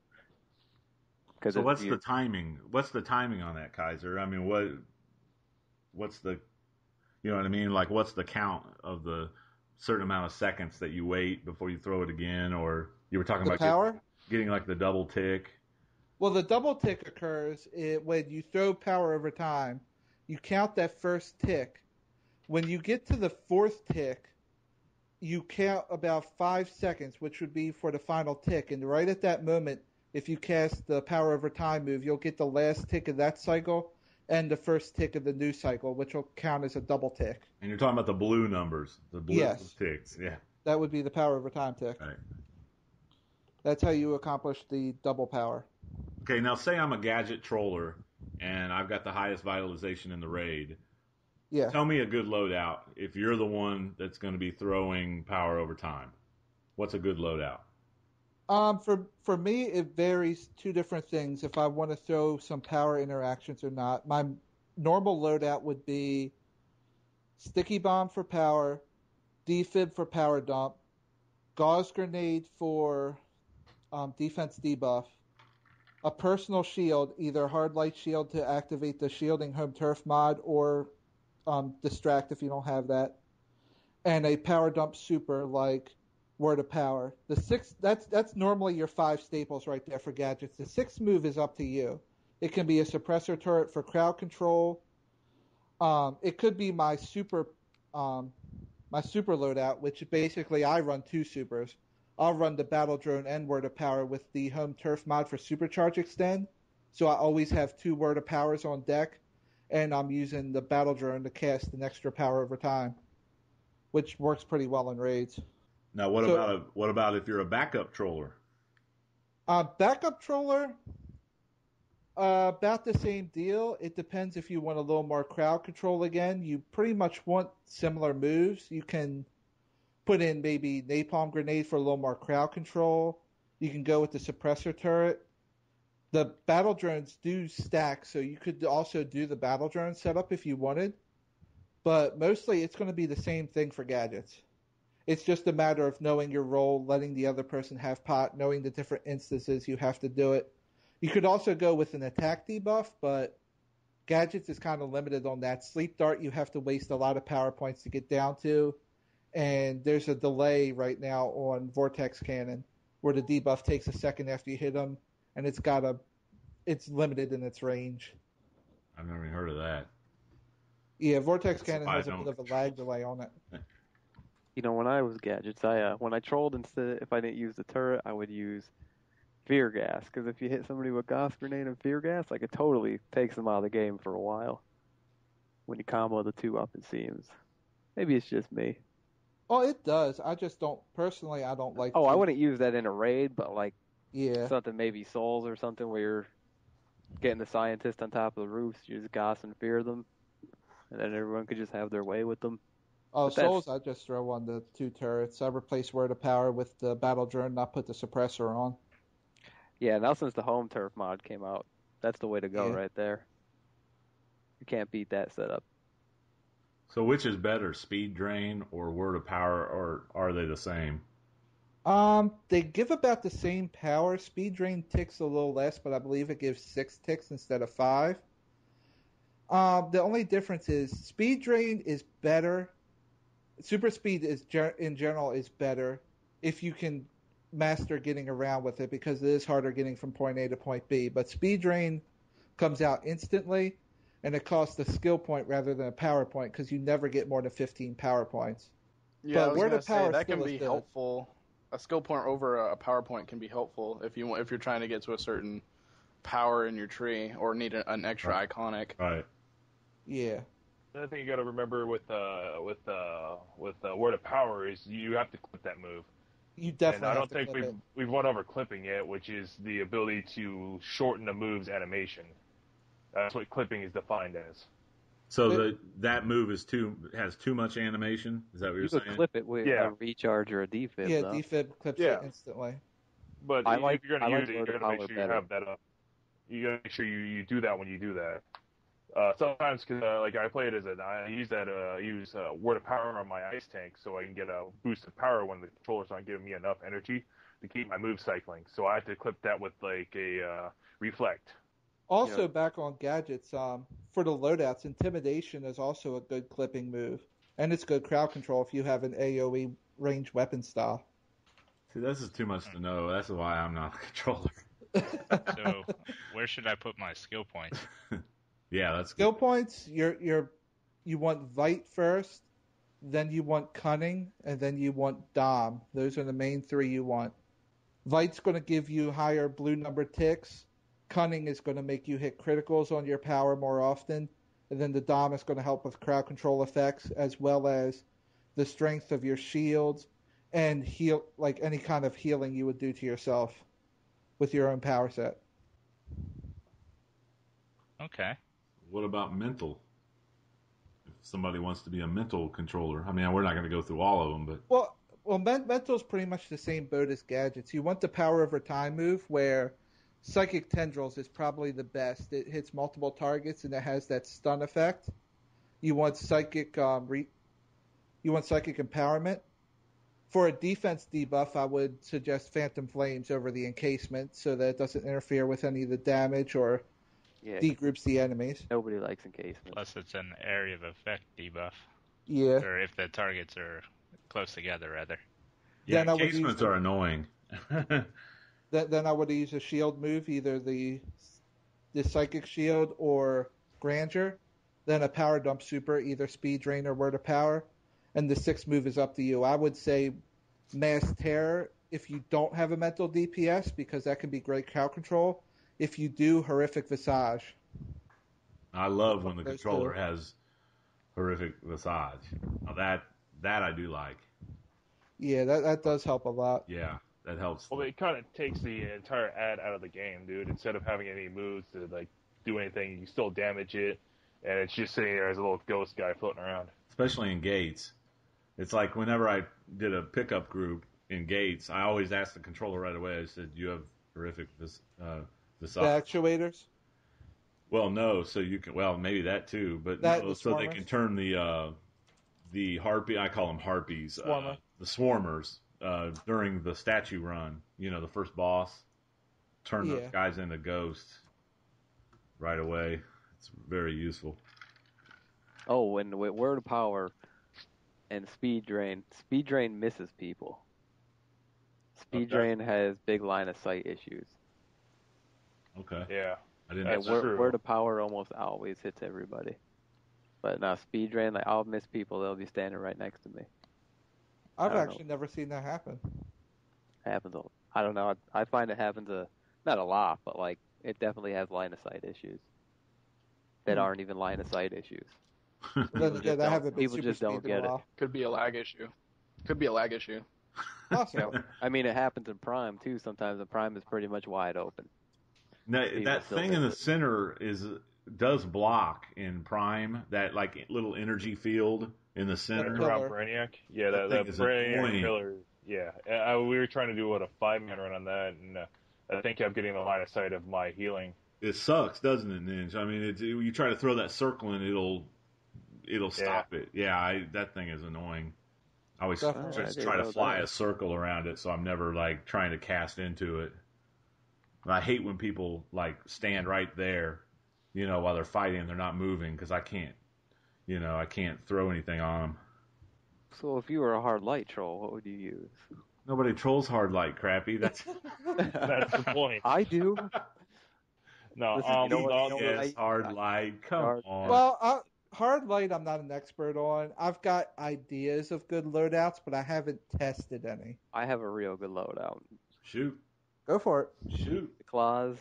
So what's the timing? What's the timing on that, Kaiser? I mean, what's the, you know what I mean? Like, what's the count of the certain amount of seconds that you wait before you throw it again? Or you were talking about power? Getting like the double tick. Well, the double tick occurs when you throw power over time. You count that first tick. When you get to the 4th tick, you count about 5 seconds, which would be for the final tick. And right at that moment, if you cast the power over time move, you'll get the last tick of that cycle and the first tick of the new cycle, which will count as a double tick. And you're talking about the blue numbers, the blue ticks, yeah. That would be the power over time tick. Right. That's how you accomplish the double power. Okay, now say I'm a gadget troller and I've got the highest vitalization in the raid. Yeah. Tell me a good loadout if you're the one that's going to be throwing power over time. What's a good loadout? For me, it varies 2 different things if I want to throw some power interactions or not. My normal loadout would be sticky bomb for power, defib for power dump, Gauze Grenade for defense debuff, a personal shield, either Hard Light Shield to activate the Shielding Home Turf mod, or Distract if you don't have that, and a Power Dump Super like Word of Power. The 6, that's normally your 5 staples right there for gadgets. The 6th move is up to you. It can be a Suppressor Turret for crowd control. It could be my super loadout, which basically I run 2 supers. I'll run the Battle Drone and Word of Power with the Home Turf mod for Supercharge Extend. So I always have 2 Word of Powers on deck, and I'm using the Battle Drone to cast an extra power over time, which works pretty well in raids. Now, what about if you're a backup troller? Backup troller, about the same deal. It depends if you want a little more crowd control again. You pretty much want similar moves. You can put in maybe Napalm Grenade for a little more crowd control. You can go with the Suppressor Turret. The Battle Drones do stack, so you could also do the Battle Drone setup if you wanted. But mostly it's going to be the same thing for gadgets. It's just a matter of knowing your role, letting the other person have pot, knowing the different instances you have to do it. You could also go with an attack debuff, but gadgets is kind of limited on that. Sleep Dart, you have to waste a lot of power points to get down to. And there's a delay right now on Vortex Cannon where the debuff takes a second after you hit them, and it's limited in its range. I've never even heard of that. Yeah, Vortex Cannon has a bit of a lag delay on it. You know, when I was gadgets, when I trolled, instead, if I didn't use the turret, I would use Fear Gas, because if you hit somebody with Gauze Grenade and Fear Gas, like, it totally takes them out of the game for a while when you combo the 2 up, it seems. Maybe it's just me. Oh, it does. I just don't, personally, I don't like I wouldn't use that in a raid, but like something maybe Souls or something where you're getting the scientist on top of the roofs, you just Gauss and fear them, and then everyone could just have their way with them. Oh, Souls, I just throw on the 2 turrets. I replace Word of Power with the Battle Drone, and I put the Suppressor on. Yeah, now since the Home Turf mod came out, that's the way to go right there. You can't beat that setup. So which is better, Speed Drain or Word of Power, or are they the same? They give about the same power. Speed Drain ticks a little less, but I believe it gives 6 ticks instead of 5. The only difference is Speed Drain is better. Super Speed in general is better if you can master getting around with it, because it is harder getting from point A to point B. But Speed Drain comes out instantly, and it costs a skill point rather than a power point, because you never get more than 15 power points. Yeah, but I was Word gonna of Power say that can be good. helpful. A skill point over a power point can be helpful if you're trying to get to a certain power in your tree or need an extra iconic. Right. Yeah. Another thing you got to remember with Word of Power is you have to clip that move. You definitely. And I don't think we've won over clipping yet, which is the ability to shorten the move's animation. That's what clipping is defined as. So that move has too much animation? Is that what you're saying? You could clip it with a recharge or a defib. Yeah, though. defib clips it instantly. But if you're going to use it, you got to make sure you better. have that up. You got to make sure you do that when you do that. Sometimes, cause, like I play it I use Word of Power on my ice tank so I can get a boost of power when the controller's not giving me enough energy to keep my move cycling. So I have to clip that with like a reflect. Also, back on gadgets, for the loadouts, Intimidation is also a good clipping move, and it's good crowd control if you have an AOE ranged weapon style. See, this is too much to know. That's why I'm not a controller. So, where should I put my skill points? Yeah, that's skill good. points. You want Vite first, then you want Cunning, and then you want Dom. Those are the main 3 you want. Vite's going to give you higher blue number ticks. Cunning is going to make you hit criticals on your power more often, and then the Dom is going to help with crowd control effects as well as the strength of your shields and heal, like any kind of healing you would do to yourself with your own power set. Okay. What about mental? If somebody wants to be a mental controller, I mean, we're not going to go through all of them, but well, mental's pretty much the same boat as gadgets. You want the power over time move where Psychic Tendrils is probably the best. It hits multiple targets and it has that stun effect. You want psychic empowerment, For a defense debuff, I would suggest Phantom Flames over the encasement so that it doesn't interfere with any of the damage or degroups the enemies. Nobody likes encasement. Plus, it's an area of effect debuff. Yeah. Or if the targets are close together, rather. Yeah, Then encasements are annoying. Then I would use a shield move, either the Psychic Shield or Grandeur. Then a Power Dump Super, either Speed Drain or Word of Power. And the 6th move is up to you. I would say Mass Terror if you don't have a mental DPS, because that can be great crowd control. If you do, Horrific Visage. I love when the controller has Horrific Visage. Now that I do like. Yeah, that does help a lot. Yeah, that helps. Well, it kind of takes the entire ad out of the game, dude. Instead of having any moves to like do anything, you still damage it, and it's just sitting there as a little ghost guy floating around. Especially in gates. It's like whenever I did a pickup group in gates, I always asked the controller right away. I said, "You have Horrific Visage." The actuators? Well, no. So you can. Well, maybe that too, but no, so they can turn the harpy. I call them harpies. The swarmers during the statue run. You know, the first boss. Turn those guys into ghosts right away. It's very useful. Oh, and with Word of Power and Speed Drain misses people. Speed Drain has big line of sight issues. Okay. Yeah. I didn't know. Word of Power almost always hits everybody. But now Speed Drain, like I'll miss people, they'll be standing right next to me. I've actually never seen that happen. Happens. I don't know. I find it happens not a lot, but like it definitely has line of sight issues that aren't even line of sight issues. People just don't get it. Could be a lag issue. Awesome. I mean, it happens in Prime too. Sometimes the Prime is pretty much wide open. No, that thing in the center does block in Prime. That like little energy field in the center. Around Brainiac. Yeah, that Brainiac pillar. Yeah, we were trying to do a 5-man run on that, and I think I'm getting the line of sight of my healing. It sucks, doesn't it, Ninja? I mean, you try to throw that circle and it'll stop it. Yeah, that thing is annoying. I always just try to fly a circle around it, so I'm never like trying to cast into it. I hate when people like stand right there, while they're fighting and they're not moving because I can't throw anything on them. So if you were a hard light troll, what would you use? Nobody trolls hard light, Crappy. That's the point. I do. No, hard light. Come on. Well, hard light, I'm not an expert on. I've got ideas of good loadouts, but I haven't tested any. I have a real good loadout. Shoot. Go for it. Shoot. The claws,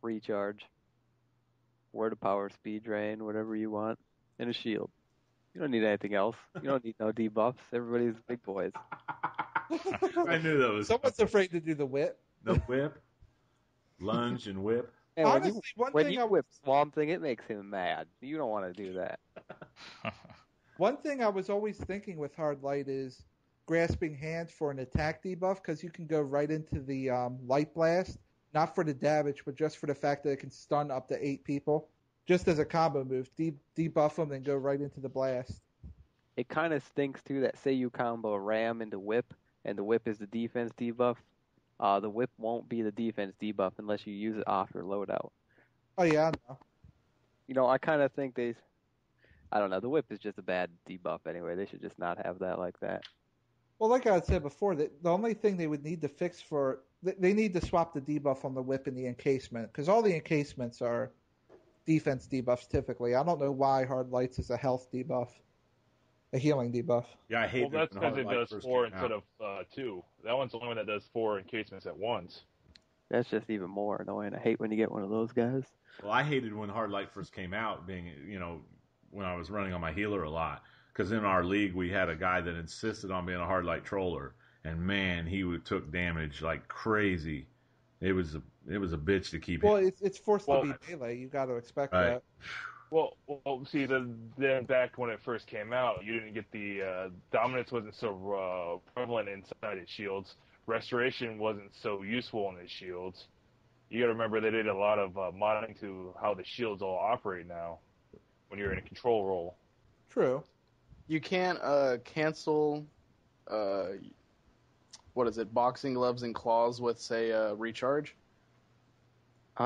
recharge, Word of Power, Speed Drain, whatever you want, and a shield. You don't need anything else. You don't need no debuffs. Everybody's big boys. I knew that was. Someone's afraid to do the whip. The whip, lunge and whip. Hey, honestly, when you whip Swamp Thing, it makes him mad. You don't want to do that. One thing I was always thinking with hard light is grasping hands for an attack debuff, because you can go right into the light blast, not for the damage, but just for the fact that it can stun up to 8 people. Just as a combo move, debuff them, then go right into the blast. It kind of stinks, too, that say you combo Ram into Whip, and the Whip is the defense debuff. The Whip won't be the defense debuff unless you use it off your loadout. Oh, yeah, I know. I kind of think I don't know, the Whip is just a bad debuff anyway. They should just not have that like that. Well, like I said before, the only thing they would need to fix they need to swap the debuff on the Whip and the encasement, because all the encasements are defense debuffs typically. I don't know why hard lights is a health debuff, a healing debuff. Yeah, I hate that's because it does 4 instead of 2. That one's the only one that does 4 encasements at once. That's just even more annoying. I hate when you get one of those guys. Well, I hated when hard light first came out, being when I was running on my healer a lot, because in our league we had a guy that insisted on being a hard light troller, and man, he took damage like crazy. It was a bitch to keep. Well, it's forced to be melee. You got to expect that. Well, see, then back when it first came out, you didn't get the dominance wasn't so prevalent inside its shields. Restoration wasn't so useful in its shields. You got to remember they did a lot of modding to how the shields all operate now when you're in a control role. True. You can't cancel what is it, boxing gloves and claws with, say, recharge.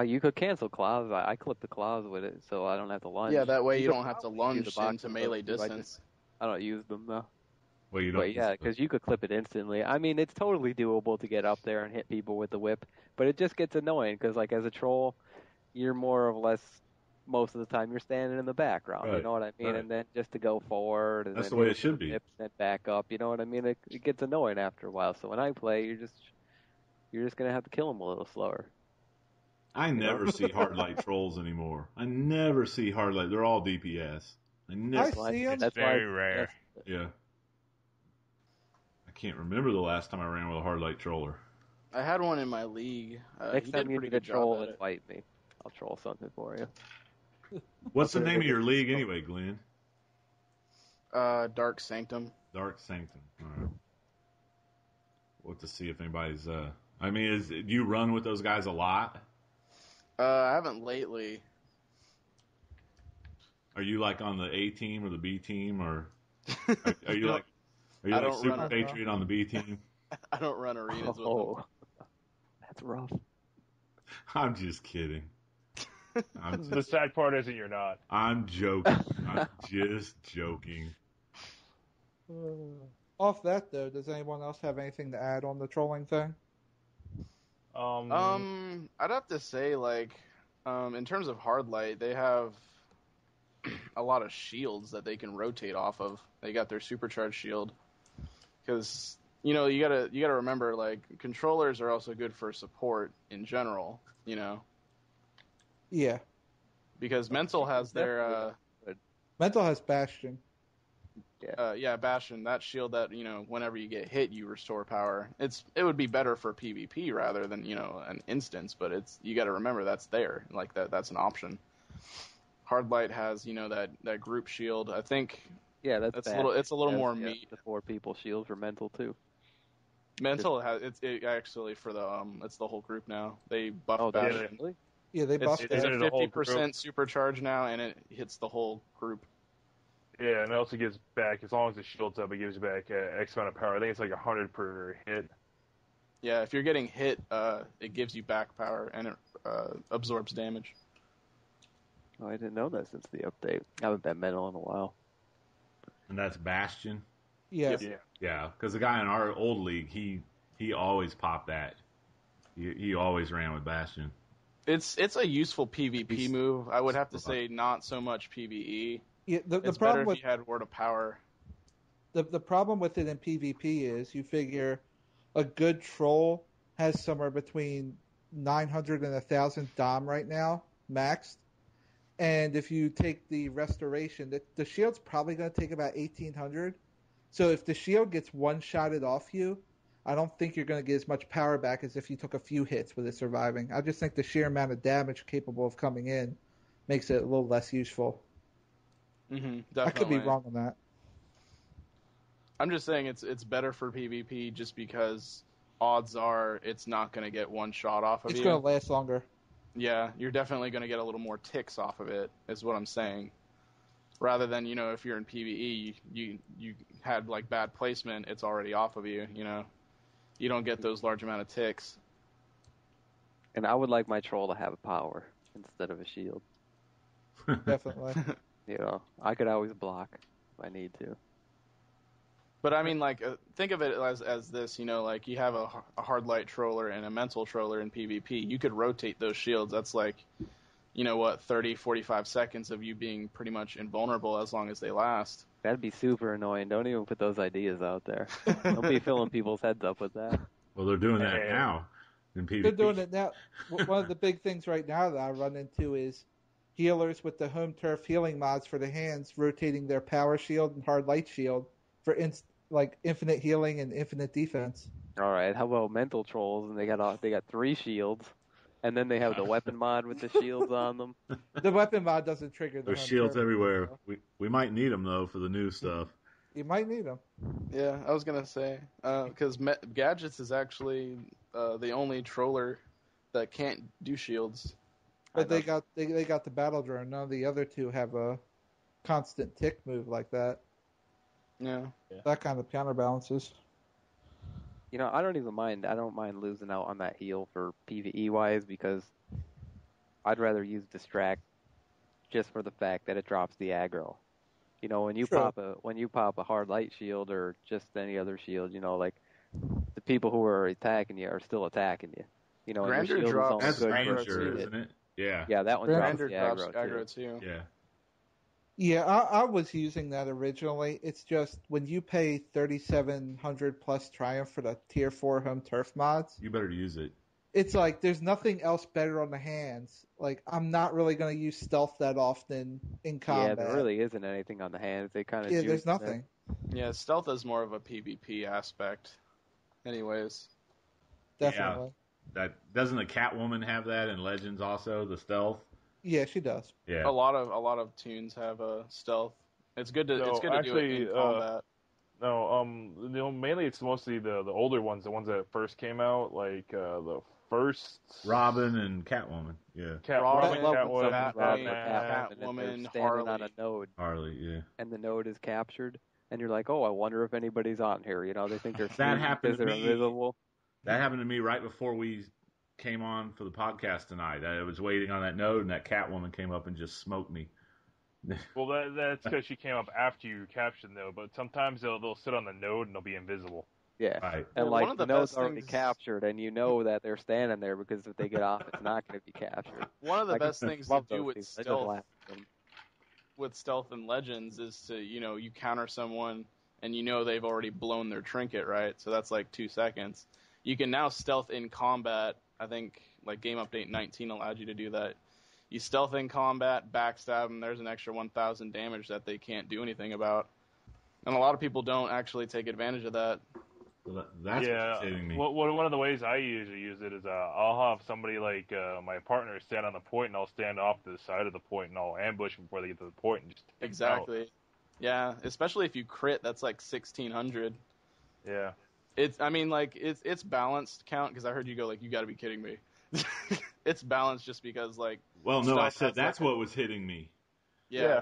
You could cancel claws. I clip the claws with it, so I don't have to lunge. Yeah, that way you could don't have to probably do lunge the into boxing melee gloves, too. distance. I don't use them though. Well, you don't. But yeah, because you could clip it instantly. I mean, it's totally doable to get up there and hit people with the whip, but it just gets annoying because, like, as a troll, you're more or less most of the time you're standing in the background. Right. You know what I mean? Right. And then just to go forward and That's then the way hit it should with the be. whip and then back up. You know what I mean? It gets annoying after a while. So when I play, you're just gonna have to kill them a little slower. I never see hard light trolls anymore. I never see hard light. They're all DPS. I never. I see them. It's That's very why rare. Yeah. I can't remember the last time I ran with a hard light troller. I had one in my league. Next he time did a you pretty need a good job troll, at it. invite me. I'll troll something for you. What's the name of your league anyway, Glenn? Dark Sanctum. Dark Sanctum. All right. We'll have to see if anybody's. I mean, do you run with those guys a lot? I haven't lately. Are you like on the A team or the B team, or are you like Super Patriot on the B team? I don't run arenas with them. That's rough. I'm just kidding. The sad part isn't you're not. I'm joking. I'm just joking. Off that though, does anyone else have anything to add on the trolling thing? I'd have to say, like, in terms of hard light, they have a lot of shields that they can rotate off of. They got their supercharged shield, because you gotta remember, like, controllers are also good for support in general. Yeah. Because Mental has their Mental has Bastion. Bastion, that shield that, whenever you get hit, you restore power. It would be better for PvP rather than, an instance, but you got to remember that's there. Like, that's an option. Hardlight has, that group shield. I think it's a little more meat. The 4 people shield for Mental too. Mental has it actually for the it's the whole group now. They buffed Bastion. Really? Yeah, they buffed It's that. a 50% supercharge now, and it hits the whole group. Yeah, and it also gives back, as long as the shield's up, it gives you back X amount of power. I think it's like 100 per hit. Yeah, if you're getting hit, it gives you back power, and it absorbs damage. Oh, I didn't know that since the update. I haven't been Mental in a while. And that's Bastion? Yes. Yeah, because the guy in our old league, he always popped that. He always ran with Bastion. It's a useful PvP move. I would have to say not so much PvE. Yeah, the it's problem better with if you had Word of Power. The problem with it in PvP is you figure a good troll has somewhere between 900 and 1,000 Dom right now, maxed. And if you take the restoration, the shield's probably going to take about 1,800. So if the shield gets one-shotted off you, I don't think you're going to get as much power back as if you took a few hits with it surviving. I just think the sheer amount of damage capable of coming in makes it a little less useful. Mm-hmm, I could be wrong on that. I'm just saying it's better for PvP just because odds are it's not going to get one shot off of you. It's going to last longer. Yeah, you're definitely going to get a little more ticks off of it, is what I'm saying. Rather than, if you're in PvE, you had, like, bad placement, it's already off of you, You don't get those large amount of ticks. And I would like my troll to have a power instead of a shield. Definitely. I could always block if I need to. But I mean, like, think of it as this, like, you have a hard light troller and a mental troller in PvP. You could rotate those shields. That's like, 30, 45 seconds of you being pretty much invulnerable as long as they last. That'd be super annoying. Don't even put those ideas out there. Don't be filling people's heads up with that. Well, they're doing that now in PvP. They're doing it now. One of the big things right now that I run into is healers with the home turf healing mods for the hands rotating their power shield and hard light shield for infinite healing and infinite defense. All right, how about mental trolls? And they got 3 shields, and then they have the weapon mod with the shields on them. The weapon mod doesn't trigger the There's shields everywhere. We might need them though for the new stuff. You might need them. Yeah, I was gonna say because Gadgets is actually the only troller that can't do shields. But they got the battle drone. None of the other two have a constant tick move like that. Yeah. That kind of counterbalances. You know, I don't even mind. I don't mind losing out on that heal for PvE wise because I'd rather use Distract just for the fact that it drops the aggro. You know, when you True. pop a hard light shield or just any other shield, you know, like the people who are attacking you are still attacking you. You know, and your Grander shield drops is only That's good for Ranger, a isn't it? Yeah. Yeah, that one drops Grander the drops aggro too. too. Yeah. Yeah, I was using that originally. It's just when you pay 3,700 plus Triumph for the Tier 4 home turf mods, You better use it. it's like there's nothing else better on the hands. Like, I'm not really going to use stealth that often in combat. Yeah, there really isn't anything on the hands. They kind of Yeah, there's nothing. Yeah, stealth is more of a PvP aspect. Anyways. Definitely. That doesn't a Catwoman have that in Legends also, the stealth? Yeah, she does. Yeah. A lot of tunes have a stealth. It's good to No, do actually, it in combat. No, you know, mainly it's mostly the older ones, the ones that first came out, like the first Robin and Catwoman. Yeah. Robin, Catwoman, Catwoman, and they're Catwoman, standing on a node, Harley, yeah. and the node is captured, and you're like, oh, I wonder if anybody's on here. You know, they think they're That sneaky happened because to they're me. invisible. That happened to me right before we came on for the podcast tonight. I was waiting on that node, and that Catwoman came up and just smoked me. Well, that's because she came up after you captured them, though. But sometimes they'll sit on the node and they'll be invisible. Yeah, Right. and Well, one like of the the node's best already things- captured, and you know that they're standing there because if they get off, it's not going to be captured. One of the Like, best things to love do those with things. I just stealth laugh at them. and Legends is to, you counter someone and you know they've already blown their trinket, right? So that's like 2 seconds. You can now stealth in combat. I think like Game Update 19 allowed you to do that. You stealth in combat, backstab them, there's an extra 1,000 damage that they can't do anything about. And a lot of people don't actually take advantage of that. Well, that's what's hitting me. One of the ways I usually use it is I'll have somebody like my partner stand on the point, and I'll stand off to the side of the point, and I'll ambush them before they get to the point and just take them out. Exactly. Yeah, especially if you crit, that's like 1,600. Yeah. It's balanced count because I heard you go like, you got to be kidding me. It's balanced just because like. Well, no, I stealth said has, that's like, what was hitting me. Yeah.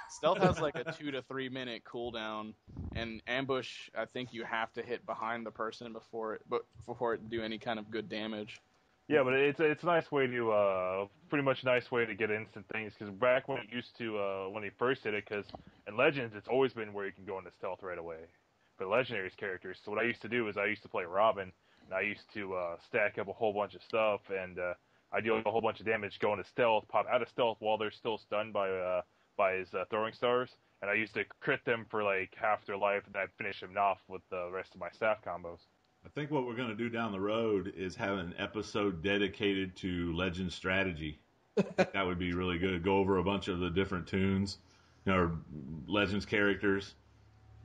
Stealth has like a 2 to 3 minute cooldown, and ambush, I think you have to hit behind the person before it do any kind of good damage. Yeah, but it's a nice way to pretty much nice way to get instant things, because back when it used to when they first did it, because in Legends it's always been where you can go into stealth right away for Legendary's characters. So what I used to do is I used to play Robin, and I used to stack up a whole bunch of stuff, and I deal a whole bunch of damage, go into stealth, pop out of stealth while they're still stunned by his throwing stars, and I used to crit them for like half their life, and I'd finish them off with the rest of my staff combos. I think what we're going to do down the road is have an episode dedicated to Legend strategy. I think that would be really good. Go over a bunch of the different tunes, or Legends characters,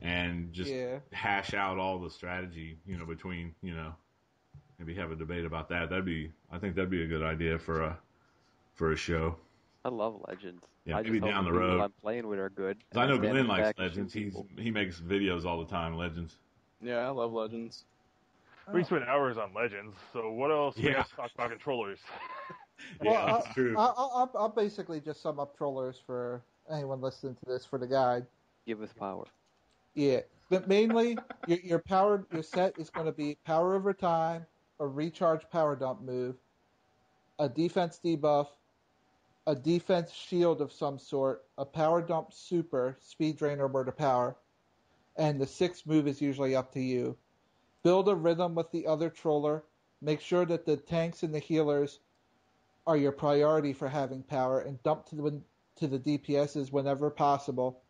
and just hash out all the strategy, between, maybe have a debate about that. I think that'd be a good idea for a show. I love Legends. Yeah, I maybe just hope down the people road. I'm playing with are good. I know Glenn likes back and Legends. shoot people. He makes videos all the time, Legends. Yeah, I love Legends. We spend hours on Legends, so what else? We have to talk about controllers. Well, that's true. I'll basically just sum up trollers for anyone listening to this for the guide. Give us power. Yeah, but mainly your set is going to be power over time, a recharge power dump move, a defense debuff, a defense shield of some sort, a power dump super, speed drain or word of power, and the sixth move is usually up to you. Build a rhythm with the other troller. Make sure that the tanks and the healers are your priority for having power, and dump to the DPSs whenever possible.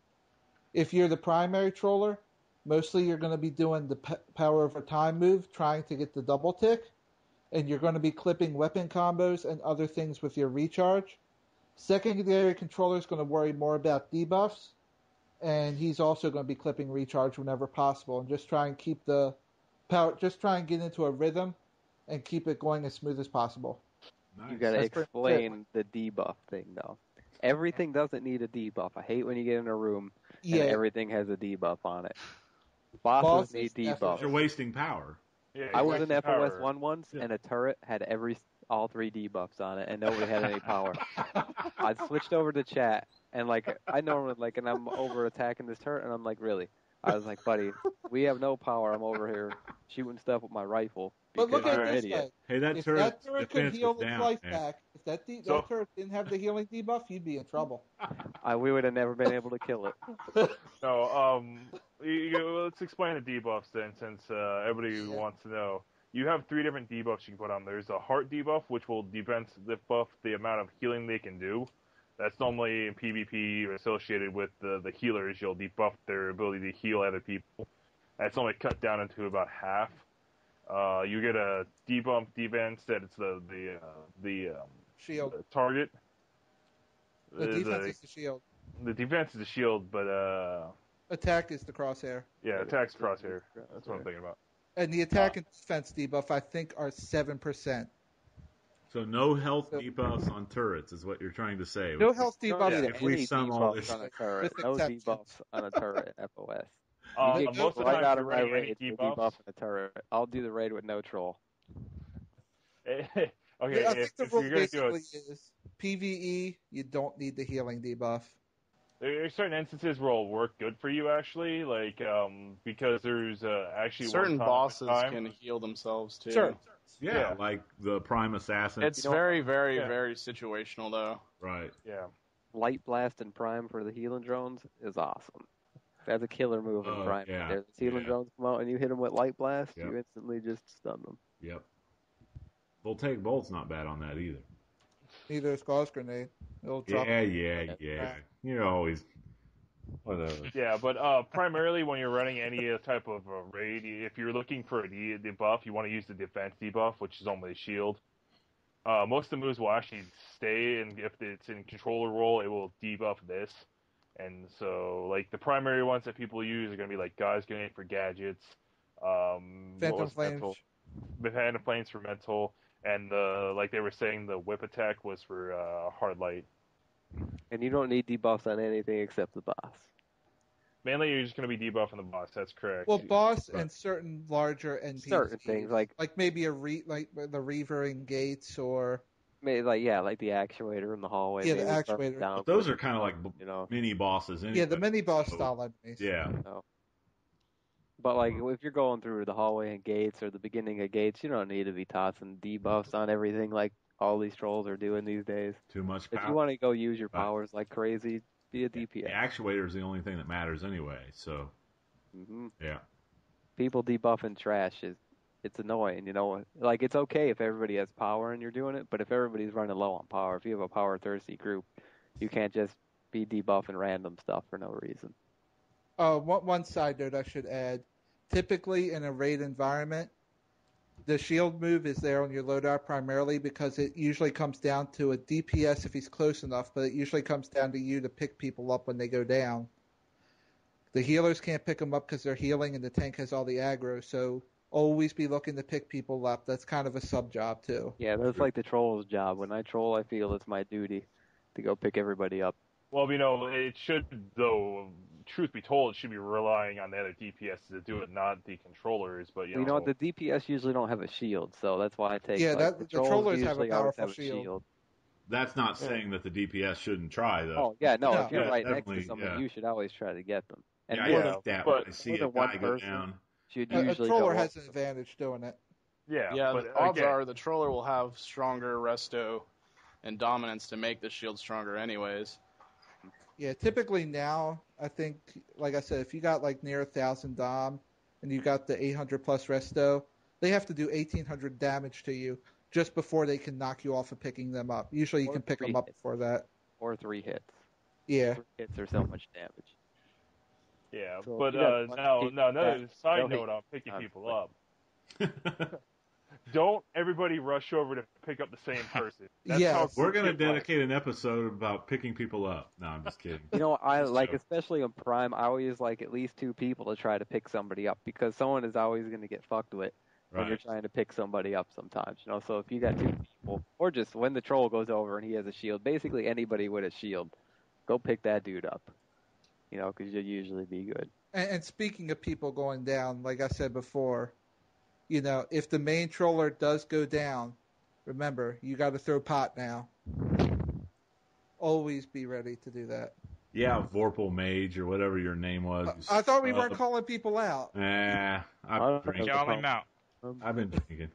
If you're the primary troller, mostly you're going to be doing the power over time move, trying to get the double tick, and you're going to be clipping weapon combos and other things with your recharge. Secondary controller is going to worry more about debuffs, and he's also going to be clipping recharge whenever possible, and just try and keep the power. Just try and get into a rhythm, and keep it going as smooth as possible. Nice. You got to That's pretty explain the debuff thing, though. Everything doesn't need a debuff. I hate when you get in a room and everything has a debuff on it. Bosses need debuffs. You're wasting power. Yeah, I was in wasting FOS power. 1 once, and a turret had all 3 debuffs on it, and nobody had any power. I switched over to chat, and I normally and I'm over attacking this turret, and I'm like, really? I was like, buddy, we have no power. I'm over here shooting stuff with my rifle. But look because at you're an this idiot. way. Hey, that If turret that turret could defense heal is its down, life man. back, if that So- that turret didn't have the healing debuff, you'd be in trouble. We would have never been able to kill it. No, let's explain the debuffs then, since everybody Yeah. wants to know. You have 3 different debuffs you can put on. There's a heart debuff, which will debuff the amount of healing they can do. That's normally in PvP associated with the healers. You'll debuff their ability to heal other people. That's only cut down into about half. You get a debuff defense that it's the Shield. target. The defense is the shield. The defense is the shield, but Attack is the crosshair. yeah, attack's crosshair. That's what I'm thinking about. And the attack and defense debuff, I think, are 7%. So no health debuffs on turrets is what you're trying to say. No health You don't debuff. need if we any sum all debuffs this- on a turret. With No exceptions. debuffs on a turret at FOS. You get Most of the right time, out if of you're my running any raid to debuffs, debuff in a turret. I'll do the raid with no troll. okay, I think the if rule you're gonna do basically it, is PvE, you don't need the healing debuff. there are certain instances where it'll work good for you actually, like because there's actually Certain one time bosses at a time- can heal themselves too. Sure. Yeah, like the Prime Assassin. It's very, very, very situational though. Right. Yeah. Light Blast and Prime for the healing drones is awesome. That's a killer move in Oh, Prime. yeah, There's healing yeah. drones come out and you hit them with Light Blast, Yep. you instantly just stun them. Yep. Voltaic Bolt's not bad on that either. Neither is Gauss Grenade. It'll drop. Yeah. You're always whatever. Yeah, but primarily when you're running any type of raid, if you're looking for a debuff, you want to use the defense debuff, which is only a shield. Most of the moves will actually stay, and if it's in controller role, it will debuff this. And so, like, the primary ones that people use are going to be like Gauss Grenade for gadgets, Phantom Flames. Phantom Flames for mental, and like they were saying, the whip attack was for hard light. And you don't need debuffs on anything except the boss. Mainly, you're just going to be debuffing the boss. That's correct. Well, boss Right. and certain larger NPCs. Certain things, like maybe like the Reaver in Gates or maybe like the actuator in the hallway. Yeah, the maybe burn actuator. down But those are kind of like you know. mini bosses anyway. yeah, the mini boss So, style enemies. Yeah. But like if you're going through the hallway and gates or the beginning of gates, you don't need to be tossing debuffs on everything like all these trolls are doing these days. Too much If power. you want to go use your Right. powers like crazy, be a The DPS. actuator is the only thing that matters anyway. So hmm yeah. People debuffing trash it's annoying, you know. Like it's okay if everybody has power and you're doing it, but if everybody's running low on power, if you have a power thirsty group, you can't just be debuffing random stuff for no reason. One side note I should add. Typically in a raid environment, the shield move is there on your loadout primarily because it usually comes down to a DPS if he's close enough, but it usually comes down to you to pick people up when they go down. The healers can't pick them up because they're healing and the tank has all the aggro, so always be looking to pick people up. That's kind of a sub job too. Yeah, that's like the troll's job. When I troll, I feel it's my duty to go pick everybody up. Well, you know, it should, though, truth be told, it should be relying on the other DPS to do it, not the controllers. But You know, the DPS usually don't have a shield, so that's why I take. Yeah, like, the trolls trollers have a usually always powerful have a shield. That's not saying that the DPS shouldn't try though. Oh yeah, no. No. If you're Yeah, right next to definitely, someone, yeah. you should always try to get them. And yeah, more I than like that. but When I see more a than one guy go person. down. should A usually troller go has up. an advantage doing it. Yeah, but the odds again, are the troller will have stronger resto and dominance to make the shield stronger anyways. Yeah, typically now, I think, like I said, if you got like near 1,000 dom and you got the 800 plus resto, they have to do 1,800 damage to you just before they can knock you off of picking them up. Usually you Or can pick 3 them up hits. before that. Or 3 hits. Yeah. 3 hits are so much damage. yeah, So but if you got a bunch of people another that side don't note hit on picking on people foot. up. Don't everybody rush over to pick up the same person. That's Yes. how We're going to groups get dedicate an episode about picking people up. No, I'm just kidding. You know, I like, joke. especially in Prime, I always like at least 2 people to try to pick somebody up because someone is always going to get fucked with when you're Right. trying to pick somebody up sometimes. You know, so if you got 2 people, or just when the troll goes over and he has a shield, basically anybody with a shield, go pick that dude up. You know, because you'll usually be good. And speaking of people going down, like I said before, you know, if the main troller does go down, remember, you got to throw pot now. Always be ready to do that. Yeah, Vorpal Mage or whatever your name was. I thought we weren't calling people out. Nah, I've been drinking. Call him out. I've been drinking.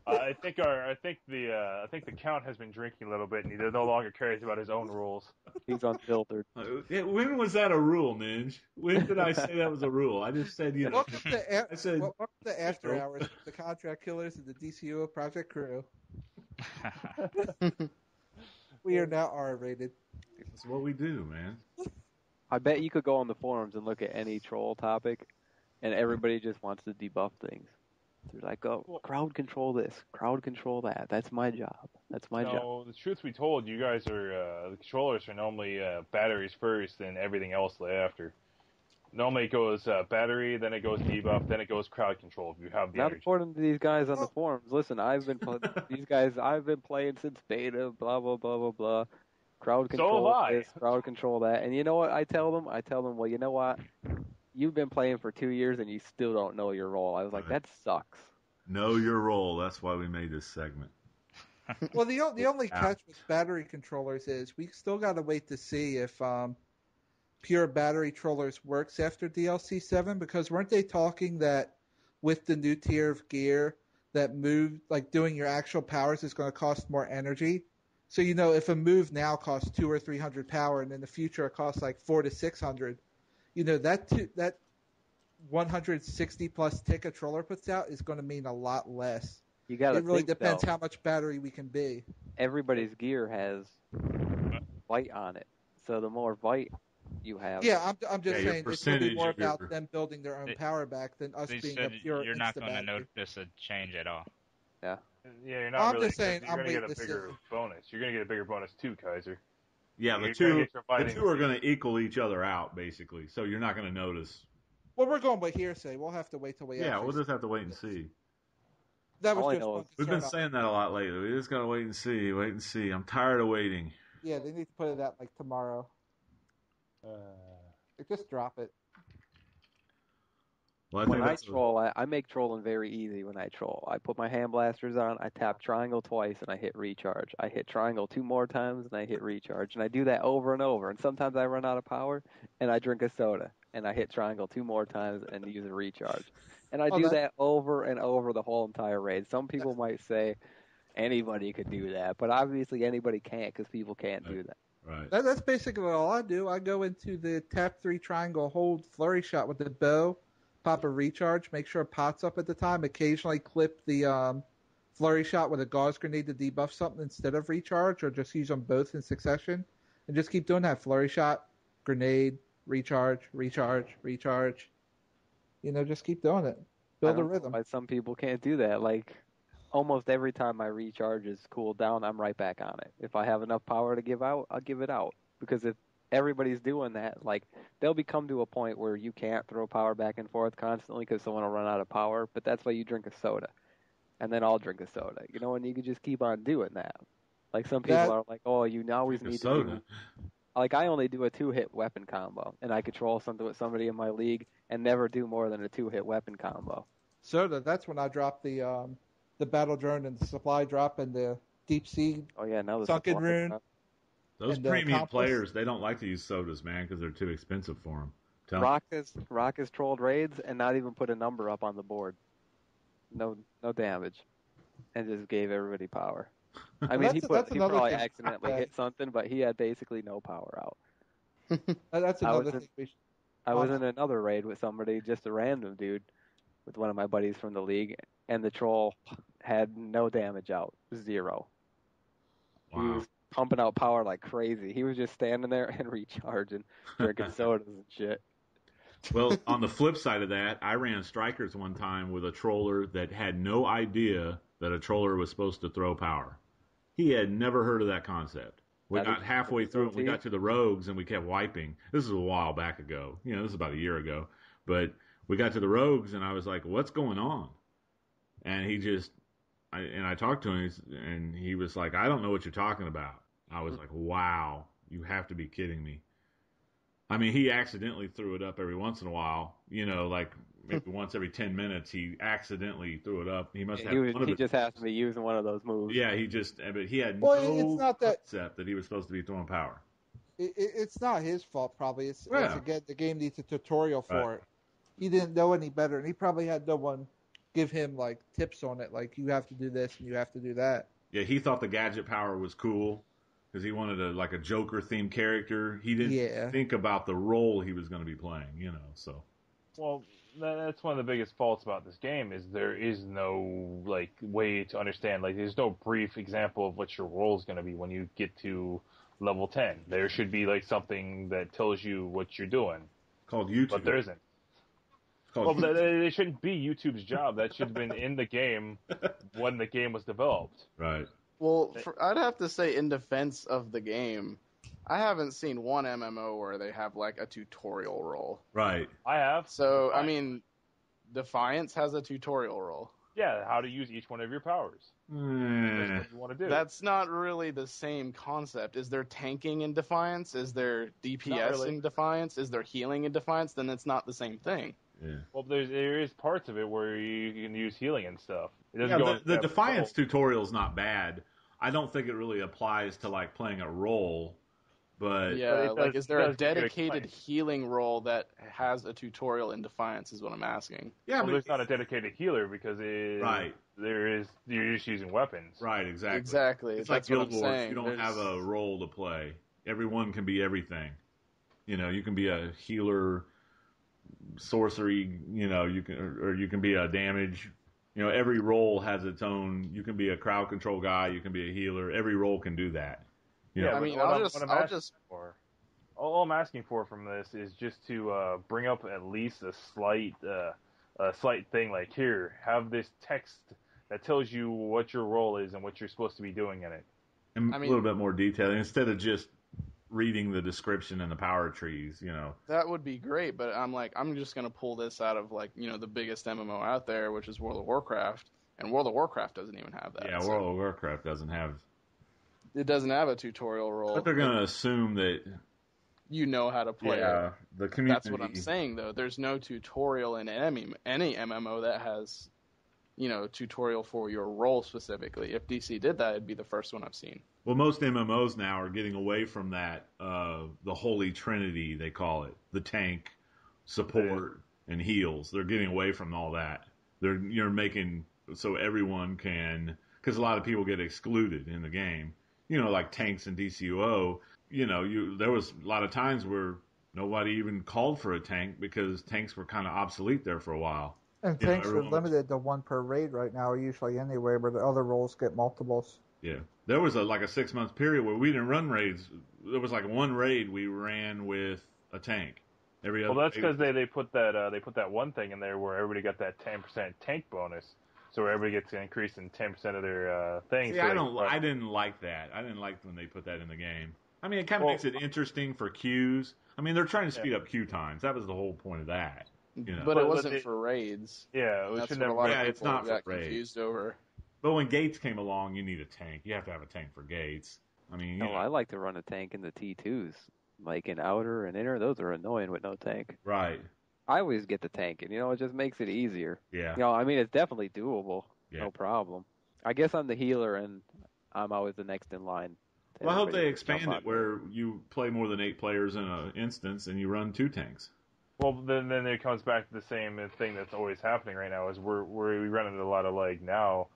I think the Count has been drinking a little bit, and he no longer cares about his own rules. He's unfiltered. When was that a rule, Ninja? When did I say that was a rule? I just said, you know. Welcome to After Hours, the Contract Killers and the DCUO Project Crew. We are now R-rated. That's what we do, man. I bet you could go on the forums and look at any troll topic, and everybody just wants to debuff things. They're like, oh, crowd control this, crowd control that. That's my job. That's my job. No, the truth be told, you guys are, the controllers are normally batteries first and everything else after. Normally it goes battery, then it goes debuff, then it goes crowd control if you have the Not energy. according to these guys on the forums. Listen, I've been playing since beta, blah, blah, blah, blah, blah. Crowd control this, crowd control that. And you know what I tell them? Well, you know what? You've been playing for 2 years and you still don't know your role. I was like, that sucks. Know your role. That's why we made this segment. Well, the only catch with battery controllers is we still got to wait to see if pure battery trollers works after DLC 7, because weren't they talking that with the new tier of gear that move, like doing your actual powers is going to cost more energy? So, you know, if a move now costs 200 or 300 power and in the future it costs like 400 to 600, you know, that 160 plus tick a troller puts out is going to mean a lot less. You gotta it really think, depends though, how much battery we can be. Everybody's gear has Vite on it. So the more Vite you have. Yeah, I'm just saying it's going to be more about them building their own power back than us being a pure you're not going to battery. notice a change at all. Yeah. Yeah, you're not really. Just saying, you're going to get a bigger bonus. You're going to get a bigger bonus too, Kaiser. Yeah, the two are going to equal each other out, basically. So you're not going to notice. Well, we're going by hearsay. We'll have to wait till we. Yeah, we'll just have to wait and see. That was just we've been saying that a lot lately. We just got to wait and see. Wait and see. I'm tired of waiting. Yeah, they need to put it out like tomorrow. Just drop it. Well, when I troll, I make trolling very easy when I troll. I put my hand blasters on, I tap triangle twice, and I hit recharge. I hit triangle 2 more times, and I hit recharge. And I do that over and over. And sometimes I run out of power, and I drink a soda. And I hit triangle 2 more times and use a recharge. And I do that over and over the whole entire raid. Some people might say anybody could do that, but obviously anybody can't because people can't do that. Right. That's basically all I do. I go into the tap 3 triangle, hold flurry shot with the bow, pop a recharge, make sure pot's up at the time, occasionally clip the flurry shot with a gauze grenade to debuff something instead of recharge, or just use them both in succession, and just keep doing that. Flurry shot, grenade, recharge, recharge, recharge. You know, just keep doing it. Build a rhythm. Why some people can't do that. Like, almost every time my recharge is cooled down, I'm right back on it. If I have enough power to give out, I'll give it out. Because if everybody's doing that, like, they'll come to a point where you can't throw power back and forth constantly because someone will run out of power, but that's why you drink a soda. And then I'll drink a soda. You know, and you can just keep on doing that. Like, some people are like, oh, you always need to do... Like, I only do a 2-hit weapon combo, and I control something with somebody in my league and never do more than a 2-hit weapon combo. Soda, that's when I drop the battle drone and the supply drop and the deep sea sunken rune. Those premium players, they don't like to use sodas, man, because they're too expensive for them. Rock has trolled raids and not even put a number up on the board. No damage. And just gave everybody power. I mean, he probably accidentally hit something, but he had basically no power out. That's another thing. I was in another raid with somebody, just a random dude, with one of my buddies from the league, and the troll had no damage out, 0. Wow. He was pumping out power like crazy. He was just standing there and recharging, drinking sodas and shit. Well, on the flip side of that, I ran strikers one time with a troller that had no idea that a troller was supposed to throw power. He had never heard of that concept. We got halfway through it, we got to the rogues, and we kept wiping. This is a while back ago. You know, this is about a year ago. But we got to the rogues, and I was like, what's going on? And I talked to him, and he was like, I don't know what you're talking about. I was like, wow, you have to be kidding me. I mean, he accidentally threw it up every once in a while. You know, like maybe once every 10 minutes, he accidentally threw it up. He must have. He just has to be using one of those moves. Yeah, but he had no concept that he was supposed to be throwing power. It's not his fault, probably. It's again, the game needs a tutorial for it. He didn't know any better, and he probably had no one give him like tips on it, like you have to do this and you have to do that. Yeah, he thought the gadget power was cool because he wanted a Joker themed character. He didn't think about the role he was going to be playing, So, well, that's one of the biggest faults about this game is there is no way to understand. There's no brief example of what your role is going to be when you get to level 10. There should be something that tells you what you're doing. Called YouTube. But there isn't. Well, it shouldn't be YouTube's job. That should have been in the game when the game was developed. Right. Well, I'd have to say, in defense of the game, I haven't seen one MMO where they have a tutorial role. Right. I have. So, I mean, Defiance has a tutorial role. Yeah, how to use each one of your powers. That's what you want to do. That's not really the same concept. Is there tanking in Defiance? Is there DPS in Defiance? Is there healing in Defiance? Then it's not the same thing. Yeah. Well, there is parts of it where you can use healing and stuff. It doesn't go the Defiance tutorial is not bad. I don't think it really applies to playing a role, but is there a dedicated healing role that has a tutorial in Defiance? Is what I'm asking. Yeah, but there's not a dedicated healer because you're just using weapons. Right, exactly. Exactly. It's like Guild Wars. You don't have a role to play. Everyone can be everything. You can be a healer, sorcery. You can be a damage. Every role has its own. You can be a crowd control guy. You can be a healer. Every role can do that. All I'm asking for from this is just to bring up at least a slight thing here, have this text that tells you what your role is and what you're supposed to be doing in it. And a little bit more detail instead of just reading the description and the power trees, That would be great, but I'm just going to pull this out of the biggest MMO out there, which is World of Warcraft, and World of Warcraft doesn't even have that. Yeah, World of Warcraft doesn't have. It doesn't have a tutorial role. But they're going to assume that you know how to play it. The community. That's what I'm saying, though. There's no tutorial in any MMO that has, tutorial for your role specifically. If DC did that, it'd be the first one I've seen. Well, most MMOs now are getting away from that, the holy trinity, they call it. The tank, support, and heals. They're getting away from all that. You're making so everyone can, because a lot of people get excluded in the game. Like tanks and DCUO, there was a lot of times where nobody even called for a tank because tanks were kind of obsolete there for a while. And tanks are limited to one per raid right now, usually anyway, where the other roles get multiples. Yeah. There was a 6-month period where we didn't run raids. There was one raid we ran with a tank. Well, that's because they put that one thing in there where everybody got that 10% tank bonus. So everybody gets an increase in 10% of their things. See, I didn't like that. I didn't like when they put that in the game. I mean, it kind of makes it interesting for queues. I mean, they're trying to speed up queue times. That was the whole point of that. But it wasn't for raids. Yeah, that's what a lot of people it's not got for raids. Confused over. But when Gates came along, you need a tank. You have to have a tank for Gates. I mean, I like to run a tank in the T2s. Like in outer and inner, those are annoying with no tank. Right. I always get the tank, and it just makes it easier. Yeah. I mean, it's definitely doable. Yeah. No problem. I guess I'm the healer, and I'm always the next in line. Well, I hope they expand it where you play more than 8 players in an instance, and you run 2 tanks. Well, then it comes back to the same thing that's always happening right now is we run into a lot of lag now,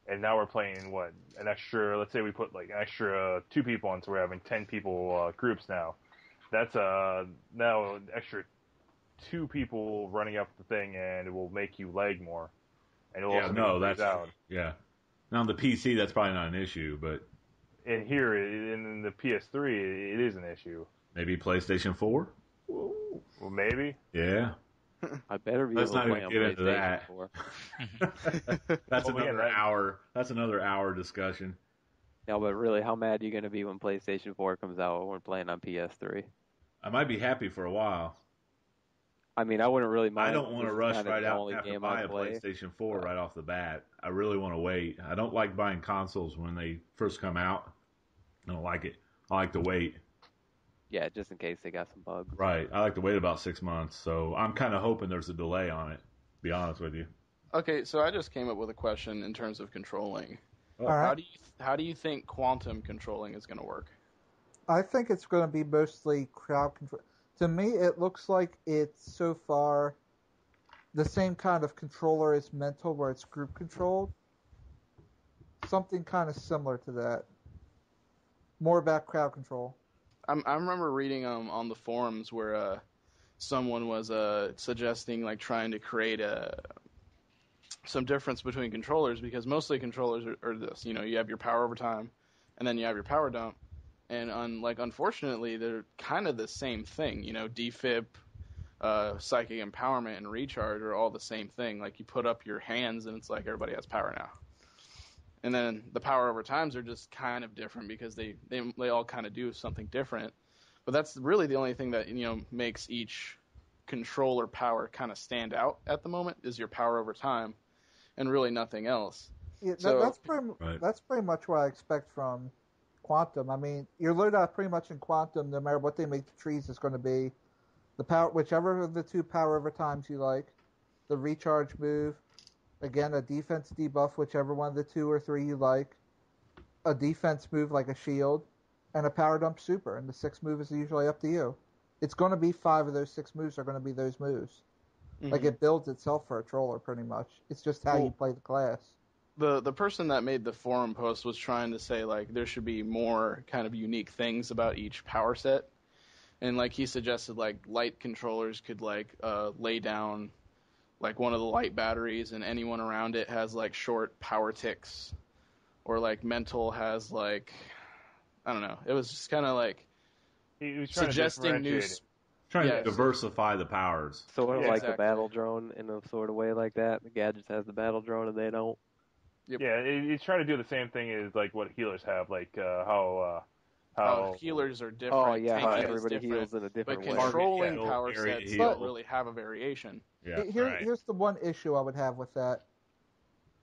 and now we're playing an extra. Let's say we put an extra 2 people on, so we're having 10 people groups now. That's now an extra 2 people running up the thing, and it will make you lag more. And it will that's out. Yeah. Now on the PC, that's probably not an issue, but in here, in the PS3, it is an issue. Maybe PlayStation 4. Well, maybe. Yeah. I better be Let's able to not play even on get into PlayStation that. That's another hour. That's another hour discussion. No, but really, how mad are you going to be when PlayStation 4 comes out when we're playing on PS3? I might be happy for a while. I mean, I wouldn't really mind. I don't want to rush right out and have to buy a PlayStation 4 right off the bat. I really want to wait. I don't like buying consoles when they first come out. I don't like it. I like to wait. Yeah, just in case they got some bugs. Right. I like to wait about 6 months, so I'm kind of hoping there's a delay on it, to be honest with you. Okay, so I just came up with a question in terms of controlling. All right. How do you think quantum controlling is going to work? I think it's going to be mostly crowd control. To me, it looks like it's so far the same kind of controller as Mental, where it's group controlled. Something kind of similar to that. More about crowd control. I remember reading on the forums where someone was suggesting like trying to create some difference between controllers, because mostly controllers are this. You know, you have your power over time, and then you have your power dump, and unfortunately they're kind of the same thing. You know, defib, psychic empowerment, and recharge are all the same thing. Like you put up your hands, and it's like everybody has power now. And then the power over times are just kind of different because they all kind of do something different. But that's really the only thing that, you know, makes each controller power kind of stand out at the moment is your power over time, and really nothing else. Yeah, So that's pretty much what I expect from Quantum. I mean, your loadout pretty much in Quantum, no matter what they make the trees, is going to be the power, whichever of the two power over times you like, the recharge move, again, a defense debuff, whichever one of the 2 or 3 you like, a defense move like a shield, and a power dump super. And the 6th move is usually up to you. It's going to be 5 of those 6 moves are going to be those moves. Mm-hmm. Like it builds itself for a troller pretty much. It's just how you play the class. The person that made the forum post was trying to say like there should be more kind of unique things about each power set. And like he suggested like light controllers could like lay down like one of the light batteries, and anyone around it has like short power ticks, or like Mental has like, I don't know. It was just kind of like he was suggesting new, trying to diversify the powers. Sort of like the battle drone in a sort of way like that. The Gadgets has the battle drone and they don't. Yep. Yeah, he's trying to do the same thing as like what healers have, like how healers are different. Oh yeah, how everybody heals in a different way. But controlling power sets don't really have a variation. Yeah. Here's the one issue I would have with that.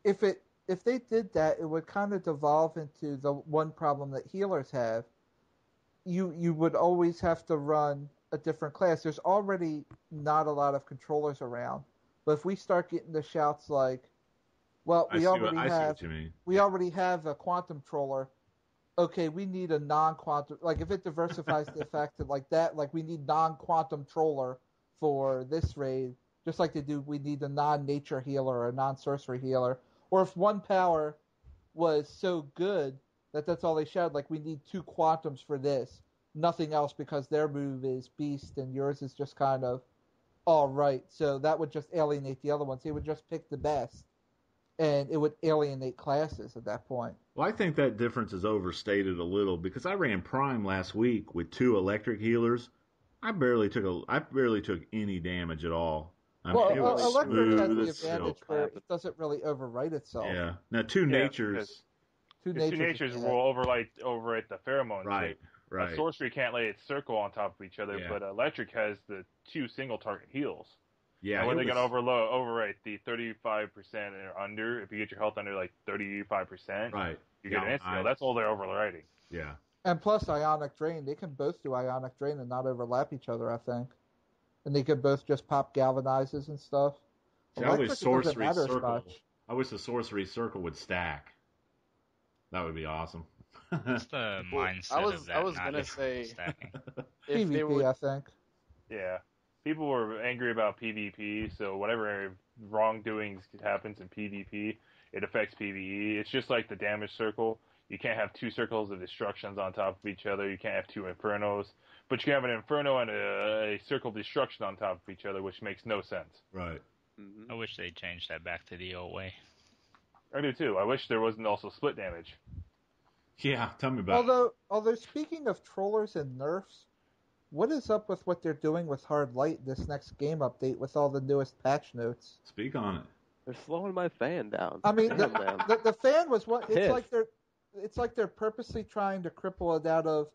If they did that, it would kind of devolve into the one problem that healers have. You would always have to run a different class. There's already not a lot of controllers around, but if we start getting the shouts like, well, we already have a quantum troller. Okay, we need a non-quantum. Like if it diversifies the effect of like that, like we need non-quantum troller for this raid, just like they do. We need a non-nature healer or a non-sorcery healer. Or if one power was so good that that's all they showed, like we need 2 quantums for this, nothing else, because their move is beast and yours is just kind of all right. So that would just alienate the other ones. They would just pick the best, and it would alienate classes at that point. Well, I think that difference is overstated a little, because I ran Prime last week with 2 electric healers. I barely took any damage at all. Electric has the advantage where it doesn't really overwrite itself. Yeah. Now, two natures will overwrite the pheromone. Right. Right. Sorcery can't lay its circle on top of each other, but electric has the 2 single target heals. Yeah. And when they're going to overwrite the 35% or under, if you get your health under like 35%, right, you get an insta. That's all they're overwriting. Yeah. And plus Ionic Drain, they can both do Ionic Drain and not overlap each other, I think. And they could both just pop galvanizes and stuff. See, I wish the sorcery circle would stack. That would be awesome. What's the mindset of that? I was gonna say PvP, I think. Yeah, people were angry about PvP, so whenever wrongdoings happens in PvP, it affects PvE. It's just like the damage circle. You can't have 2 circles of destructions on top of each other. You can't have 2 infernos. But you can have an inferno and a circle of destruction on top of each other, which makes no sense. Right. Mm-hmm. I wish they changed that back to the old way. I do too. I wish there wasn't also split damage. Yeah, tell me about it. Although speaking of trollers and nerfs, what is up with what they're doing with Hard Light this next game update with all the newest patch notes? Speak on it. They're slowing my fan down. I mean, the fan was what? It's like they're purposely trying to cripple it out of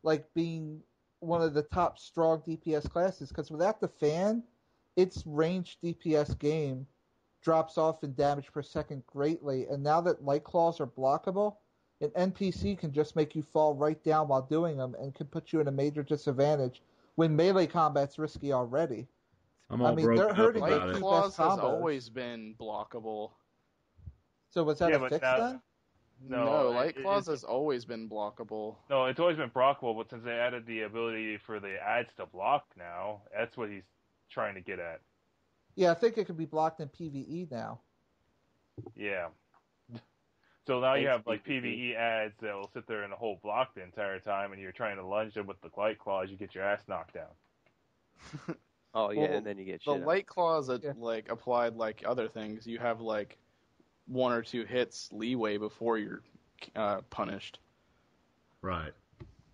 like being one of the top strong DPS classes, because without the fan, its ranged DPS game drops off in damage per second greatly, and now that Light Claws are blockable, an NPC can just make you fall right down while doing them and can put you in a major disadvantage when melee combat's risky already. They're hurting Light Claws has always been blockable. So was that a fix then? No, Light Claws has always been blockable. No, it's always been blockable, but since they added the ability for the ads to block now, that's what he's trying to get at. Yeah, I think it can be blocked in PvE now. Yeah. So now you have like PvE ads that will sit there and hold block the entire time, and you're trying to lunge them with the Light Claws, you get your ass knocked down. Oh yeah, and then you get shit. The Light Claws like applied like other things. You have like 1 or 2 hits leeway before you're punished. Right.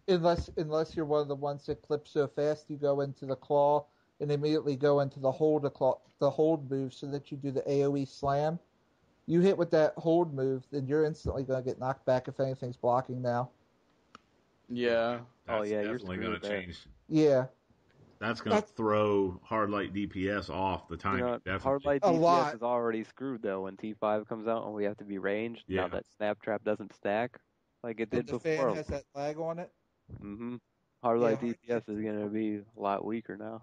Unless you're one of the ones that clip so fast, you go into the claw and immediately go into the hold move, so that you do the AOE slam. You hit with that hold move, then you're instantly going to get knocked back if anything's blocking now. Yeah. That's you're definitely going to change. Yeah. That's going to throw hard light DPS off the time. Hard light DPS is already screwed though when T5 comes out and we have to be ranged. Yeah. Now that snap trap doesn't stack like it did the before. fan has that lag on it. Mm-hmm. Hard light DPS is going to be a lot weaker now.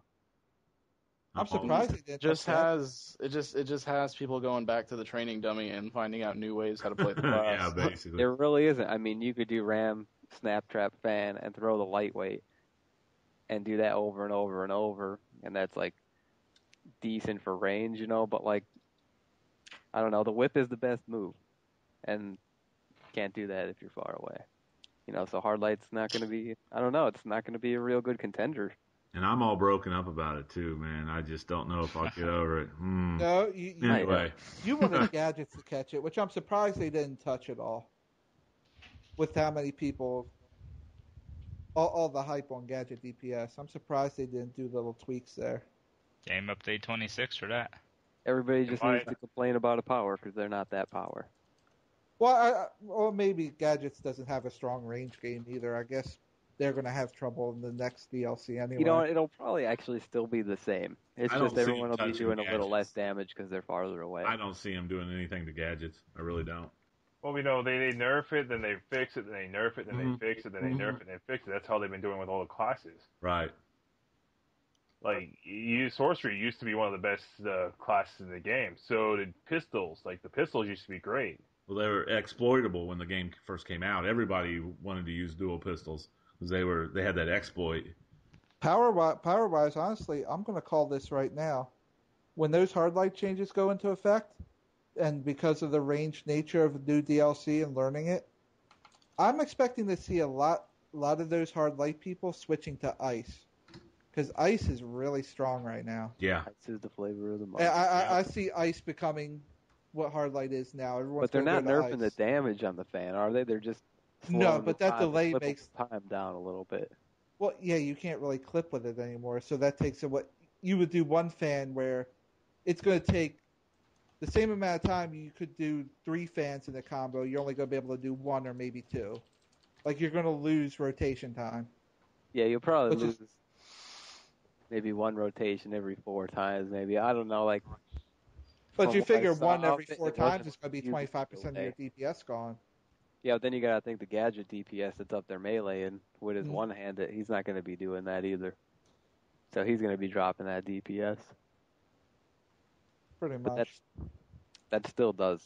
I'm surprised it didn't. It just has people going back to the training dummy and finding out new ways how to play the class. Yeah, basically. There really isn't. I mean, you could do ram, snap trap, fan, and throw the lightweight, and do that over and over and over, and that's like decent for range, But like, I don't know. The whip is the best move, and can't do that if you're far away. So hard light's not going to be. I don't know. It's not going to be a real good contender. And I'm all broken up about it too, man. I just don't know if I'll get over it. No, anyway. You wanted gadgets to catch it, which I'm surprised they didn't touch at all. With how many people, all the hype on gadget DPS, I'm surprised they didn't do little tweaks there. Game update 26 for that. Everybody just needs to complain about a power because they're not that power. Well, maybe gadgets doesn't have a strong range game either. I guess they're going to have trouble in the next DLC anyway. It'll probably actually still be the same. It's just everyone will be doing a little less damage because they're farther away. I don't see them doing anything to gadgets. I really don't. Well, we know they nerf it, then they fix it, then they nerf it, then they fix it, then they nerf it, and they fix it. That's how they've been doing with all the classes. Right. Like, sorcery used to be one of the best classes in the game. So did pistols. Like, the pistols used to be great. Well, they were exploitable when the game first came out. Everybody wanted to use dual pistols because they had that exploit. Power-wise, honestly, I'm going to call this right now. When those hard light changes go into effect, and because of the ranged nature of the new DLC and learning it, I'm expecting to see a lot of those hard light people switching to ice. Because ice is really strong right now. Yeah. Ice is the flavor of the month. I see ice becoming what hard light is now. But they're not nerfing the damage on the fan, are they? They're just but that delay makes time down a little bit. Well, yeah, you can't really clip with it anymore, so that takes what you would do one fan where it's going to take the same amount of time you could do 3 fans in a combo. You're only going to be able to do 1 or maybe 2. Like, you're going to lose rotation time. Yeah, you'll probably lose maybe 1 rotation every 4 times, maybe. I don't know, like. But you figure 1 every 4 times is going to be 25% of your DPS gone. Yeah, but then you got to think the gadget DPS that's up their melee, and with his one hand, he's not going to be doing that either. So he's going to be dropping that DPS. Pretty much. That still does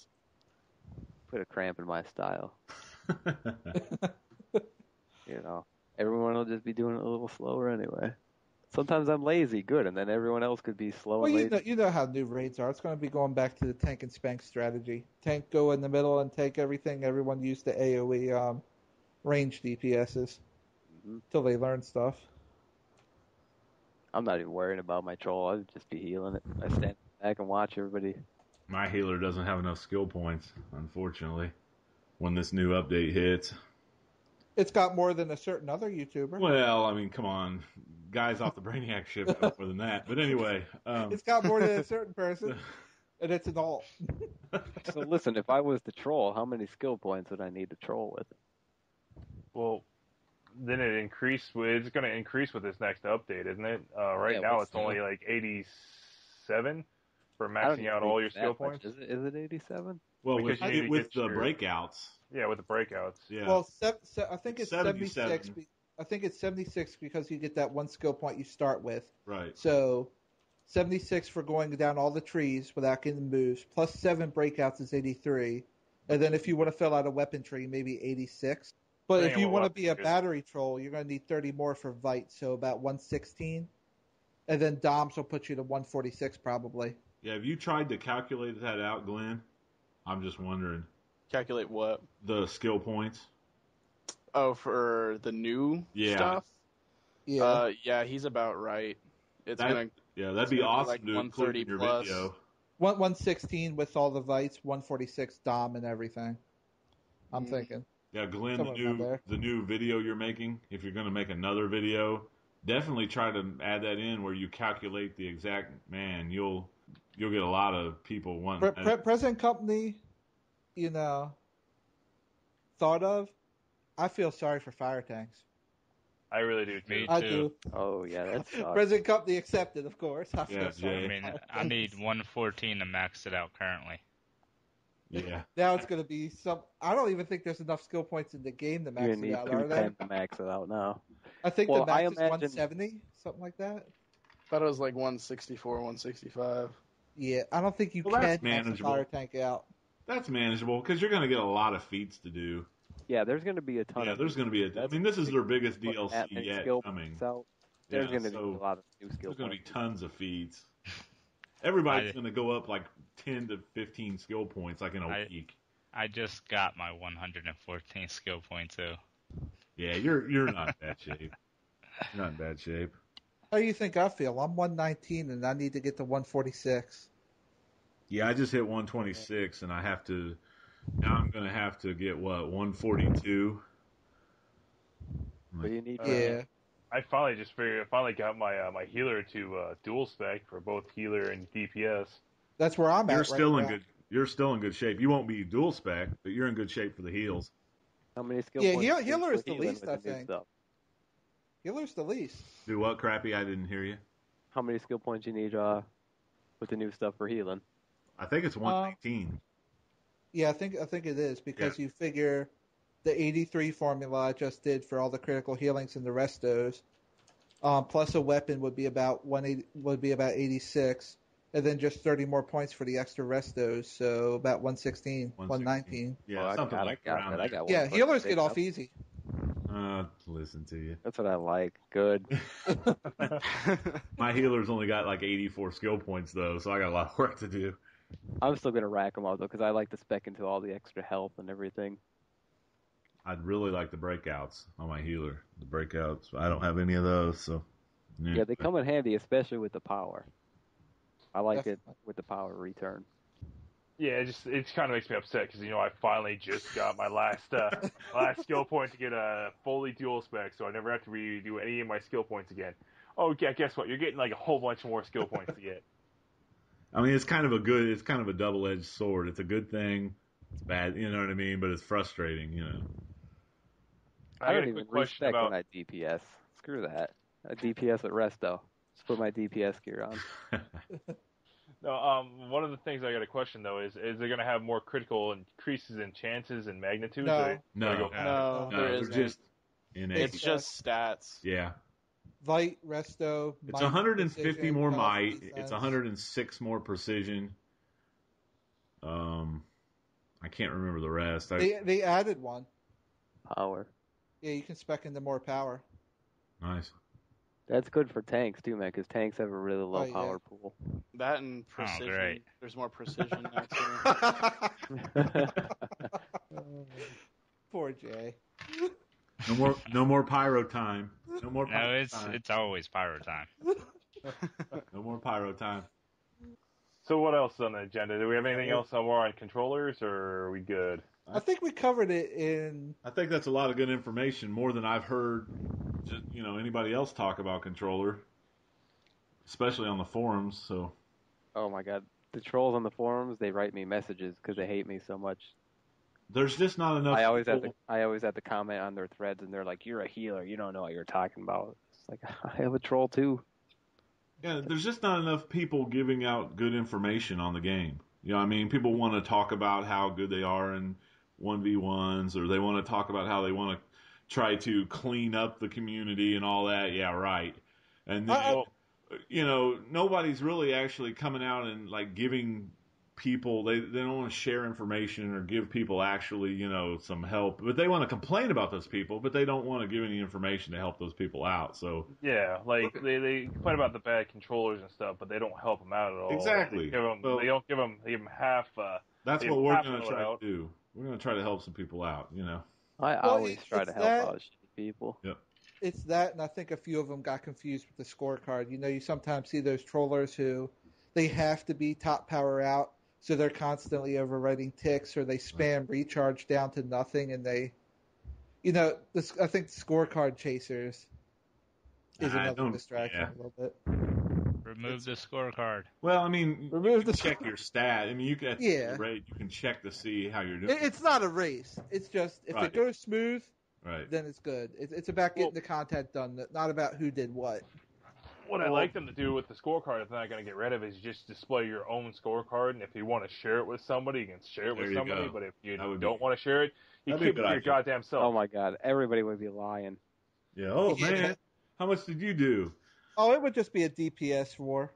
put a cramp in my style. Everyone will just be doing it a little slower anyway. Sometimes I'm lazy, good, and then everyone else could be slow and lazy. You know how new raids are. It's going to be going back to the tank and spank strategy. Tank go in the middle and take everything. Everyone used to AoE range DPSs until they learn stuff. I'm not even worrying about my troll. I'll just be healing it. I stand back and watch everybody. My healer doesn't have enough skill points, unfortunately, when this new update hits. It's got more than a certain other YouTuber. Well, I mean, come on. Guys off the Brainiac ship have more than that. But anyway. It's got more than a certain person, and it's an alt. So listen, if I was to troll, how many skill points would I need to troll with? Well, then it's going to increase with this next update, isn't it? Right now it's only like 87 for maxing out all your skill points. Is it 87? Well, with the breakouts. Yeah, with the breakouts. Yeah. Well, I think it's 76. I think it's 76 because you get that 1 skill point you start with. Right. So 76 for going down all the trees without getting moves, plus 7 breakouts is 83. And then if you want to fill out a weapon tree, maybe 86. But if Depending you on want to what be a weapon it is. battery troll, you're going to need 30 more for Vite, so about 116. And then Doms will put you to 146 probably. Yeah, have you tried to calculate that out, Glenn? I'm just wondering. Calculate what? The skill points. Oh, for the new stuff? Yeah. Yeah, he's about right. It's That- gonna Yeah, that'd it's be gonna be awesome like to include 130 in your plus. video. 116 with all the Vites, 146 Dom and everything. I'm Mm. thinking. Yeah, Glenn, Somewhere around there. the new video you're making, if you're going to make another video, definitely try to add that in where you calculate the exact, man, you'll get a lot of people wanting Present company, thought of, I feel sorry for fire tanks. I really do too. Me I too. do. Oh yeah, that sucks. Present company accepted, of course. I feel Yeah, sorry Jay. I for mean, fire I need tanks. 114 to max it out currently. Yeah. Now it's going to be some. I don't even think there's enough skill points in the game to You're max gonna it need out, are there? 210 to max it out now. I think Well, the I max is imagine- 170, something like that. Thought it was like 164, 165. Yeah, I don't think you Well, that's can max a manageable. fire tank out. That's manageable because you're going to get a lot of feats to do. Yeah, there's gonna be a ton Yeah, of. there's going to be I That's mean, this is their biggest put DLC that many yet skill coming. points out. There's Yeah, gonna be so a lot of new skill there's going to be points. tons of feats. Everybody's I- going to go up like 10 to 15 skill points like in a week. I just got my 114 skill point too. Yeah, you're not in bad shape. You're not in bad shape. How do you think I feel? I'm 119 and I need to get to 146. Yeah, I just hit 126 and I have to. Now I'm going to have to get what 142. But you need. Yeah. I finally got my healer to dual spec for both healer and DPS. That's where I'm at. You're right still in now. good. You're still in good shape. You won't be dual spec, but you're in good shape for the heals. How many skill Yeah, points? do you healer need is for the healing least, with I the new think. stuff? Healer's the least. Do what, Crappy? I didn't hear you. How many skill points you need with the new stuff for healing? I think it's 119. Yeah, I think it is because you figure the 83 formula I just did for all the critical healings and the restos, plus a weapon would be about 86, and then just 30 more points for the extra restos, so about 116, 119. Yeah, Oh, something I like got around that. I there. got Yeah, 146. healers get off easy. Listen to you. That's what I like. Good. My healer's only got like 84 skill points though, so I got a lot of work to do. I'm still gonna rack them out though because I like to spec into all the extra health and everything. I'd really like the breakouts on my healer. The breakouts, I don't have any of those, so. Yeah, they come in handy, especially with the power. I like Definitely. it with the power return. Yeah, it kind of makes me upset because I finally just got my last skill point to get a fully dual spec, so I never have to redo any of my skill points again. Oh yeah, guess what? You're getting like a whole bunch more skill points to get. I mean, it's kind of a double-edged sword. It's a good thing. It's bad, you know what I mean? But it's frustrating, I got don't a even quick question respect about. when I DPS. Screw that. I DPS at resto. Just put my DPS gear on. No, one of the things I got a question though is they're gonna have more critical increases in chances and magnitudes? No. Or No. No, there they're isn't. just innate. It's just stats. Yeah. Vite, resto, It's might, 150 precision, more health, might. defense. It's 106 more precision. I can't remember the rest. They added one. Power. Yeah, you can spec into more power. Nice. That's good for tanks too, man, because tanks have a really low Oh, yeah. power pool. That and precision. great. There's more precision now too. Poor Jay. No more pyro time. No more No, pyro time. it's always pyro time. No more pyro time. So what else on the agenda? Do we have anything else more on controllers, or are we good? I think we covered it in. I think that's a lot of good information, more than I've heard just, anybody else talk about controller, especially on the forums. So Oh my god, the trolls on the forums, they write me messages because they hate me so much. there's just not enough. I always people- have to comment on their threads, and they're like, "You're a healer. You don't know what you're talking about." It's like I have a troll too. Yeah, there's just not enough people giving out good information on the game. I mean, people want to talk about how good they are in 1v1s, or they want to talk about how they want to try to clean up the community and all that. Yeah, right. And then, nobody's really actually coming out and like giving people, they don't want to share information or give people actually, some help. But they want to complain about those people, but they don't want to give any information to help those people out. So yeah, like they complain about the bad controllers and stuff, but they don't help them out at all. Exactly. They don't give them even half. That's what we're going to try to do. We're going to try to help some people out. I always try to help out shitty people. Yep. It's that, and I think a few of them got confused with the scorecard. You sometimes see those trollers who they have to be top power out, so they're constantly overwriting ticks, or they spam recharge down to nothing, and they, I think scorecard chasers is another distraction a little bit. Remove the scorecard. Well, remove the check your stat. You can at the rate you can check to see how you're doing. It's not a race. It's just if it goes smooth. Right. Then it's good. It's about getting the content done, not about who did what. What I like them to do with the scorecard, if they're not going to get rid of it, is just display your own scorecard. And if you want to share it with somebody, you can share it with somebody. Go. But if you don't want to share it, you keep it to your goddamn self. Oh my god, everybody would be lying. Yeah. Oh man, how much did you do? Oh, it would just be a DPS war.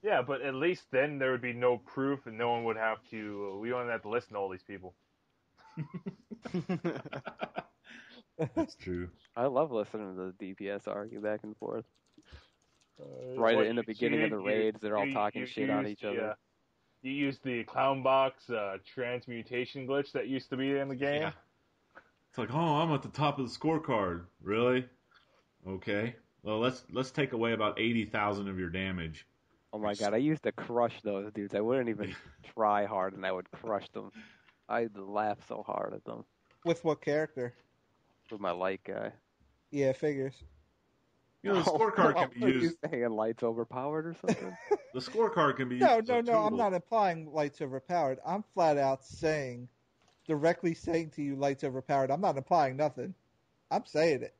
Yeah, but at least then there would be no proof, and no one would have to. We don't have to listen to all these people. That's true. I love listening to the DPS argue back and forth. Right in the beginning of the raids, they're all talking shit on each other. You use the clown box transmutation glitch that used to be in the game. Yeah. It's like, oh, I'm at the top of the scorecard. Really? Okay. Well, let's take away about 80,000 of your damage. Oh my god, I used to crush those dudes. I wouldn't even try hard, and I would crush them. I'd laugh so hard at them. With what character? With my light guy. Yeah, figures. The scorecard can be used. Are you saying light's overpowered or something? The scorecard can be used. No. I'm not implying light's overpowered. I'm flat out directly saying to you, light's overpowered. I'm not implying nothing. I'm saying it.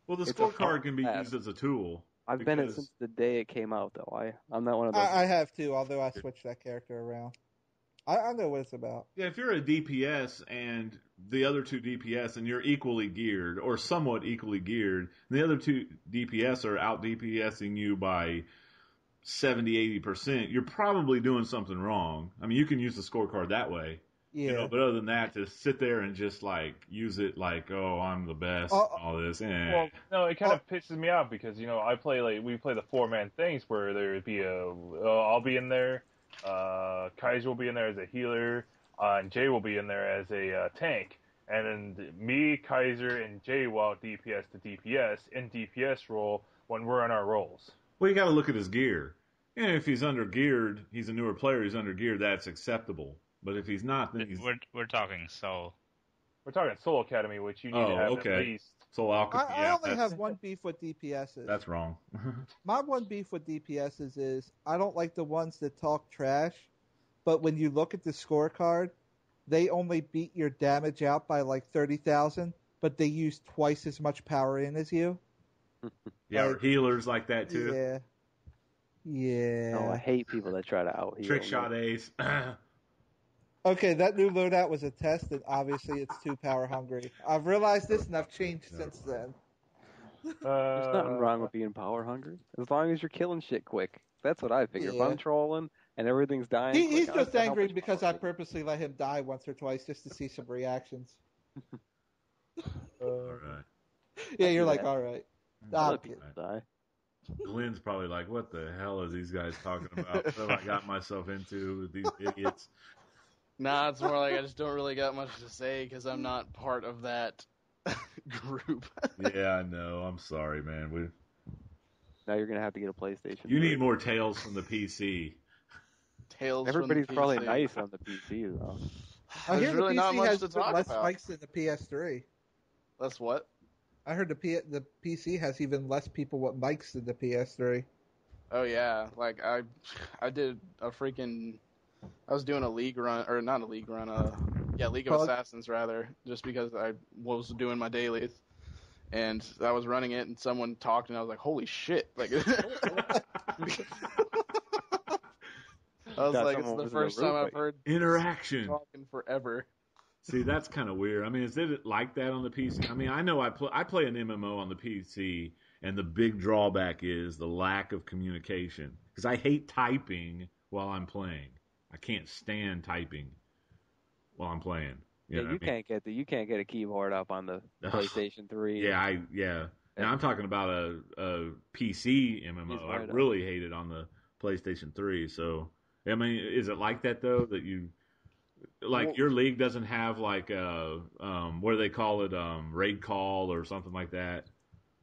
Well, the scorecard can be used as a tool. I've been it since the day it came out, though. I'm not one of those. I have too, although I switched that character around. I know what it's about. Yeah, if you're a DPS and the other two DPS and you're equally geared or somewhat equally geared, and the other two DPS are out DPSing you by 70-80%, you're probably doing something wrong. You can use the scorecard that way. Yeah. But other than that, to sit there and just use it like, oh, I'm the best, all this. Well, no, it kind of pisses me off because we play the 4-man things where there'd be I'll be in there. Kaiser will be in there as a healer, and Jay will be in there as a tank. And then me, Kaiser, and Jay will out DPS to DPS in DPS role when we're on our roles. Well, you got to look at his gear. If he's under geared, he's a newer player. He's under geared. That's acceptable. But if he's not, then we're talking Soul. We're talking Soul Academy, which you need to have at least. Soul Alchemy. I only have one beef with DPSs. That's wrong. My one beef with DPSs is I don't like the ones that talk trash, but when you look at the scorecard, they only beat your damage out by like 30,000, but they use twice as much power in as you. Yeah, or healers like that too. Yeah. Yeah. No, I hate people that try to out-heal. Trick shot ace. Okay, that new loadout was a test, and obviously it's too power hungry. I've realized this, and I've changed since then. There's nothing wrong with being power hungry, as long as you're killing shit quick. That's what I figure. Yeah. If I'm trolling and everything's dying, he's just angry because I purposely let him die once or twice just to see some reactions. All right. Yeah, you're like, all right. Let people die. Glenn's probably like, what the hell are these guys talking about? What have I got myself into with these idiots? Nah, it's more like I just don't really got much to say because I'm not part of that group. Yeah, I know. I'm sorry, man. Now you're going to have to get a PlayStation. You need more tales from the PC. Everybody's from the probably PC. nice on the PC, though. I hear really the not PC much has to talk less about. mics than the PS3. That's what? I heard the PC has even less people with mics than the PS3. Oh yeah, like I did a freaking. I was doing a league run, or not a league run, League of Assassins rather, just because I was doing my dailies, and I was running it, and someone talked, and I was like, "Holy shit!" Like, I was like, "It's the first time I've heard interaction talking forever." See, that's kind of weird. I mean, is it like that on the PC? I mean, I know I play an MMO on the PC, and the big drawback is the lack of communication because I hate typing while I'm playing. I can't stand typing while I'm playing. Yeah, know what I mean? you can't get a keyboard up on the PlayStation 3. Yeah. Now I'm talking about a PC MMO. I really hate it on the PlayStation 3. So, I mean, is it like that though? That you like your league doesn't have like what do they call it? Raid call or something like that.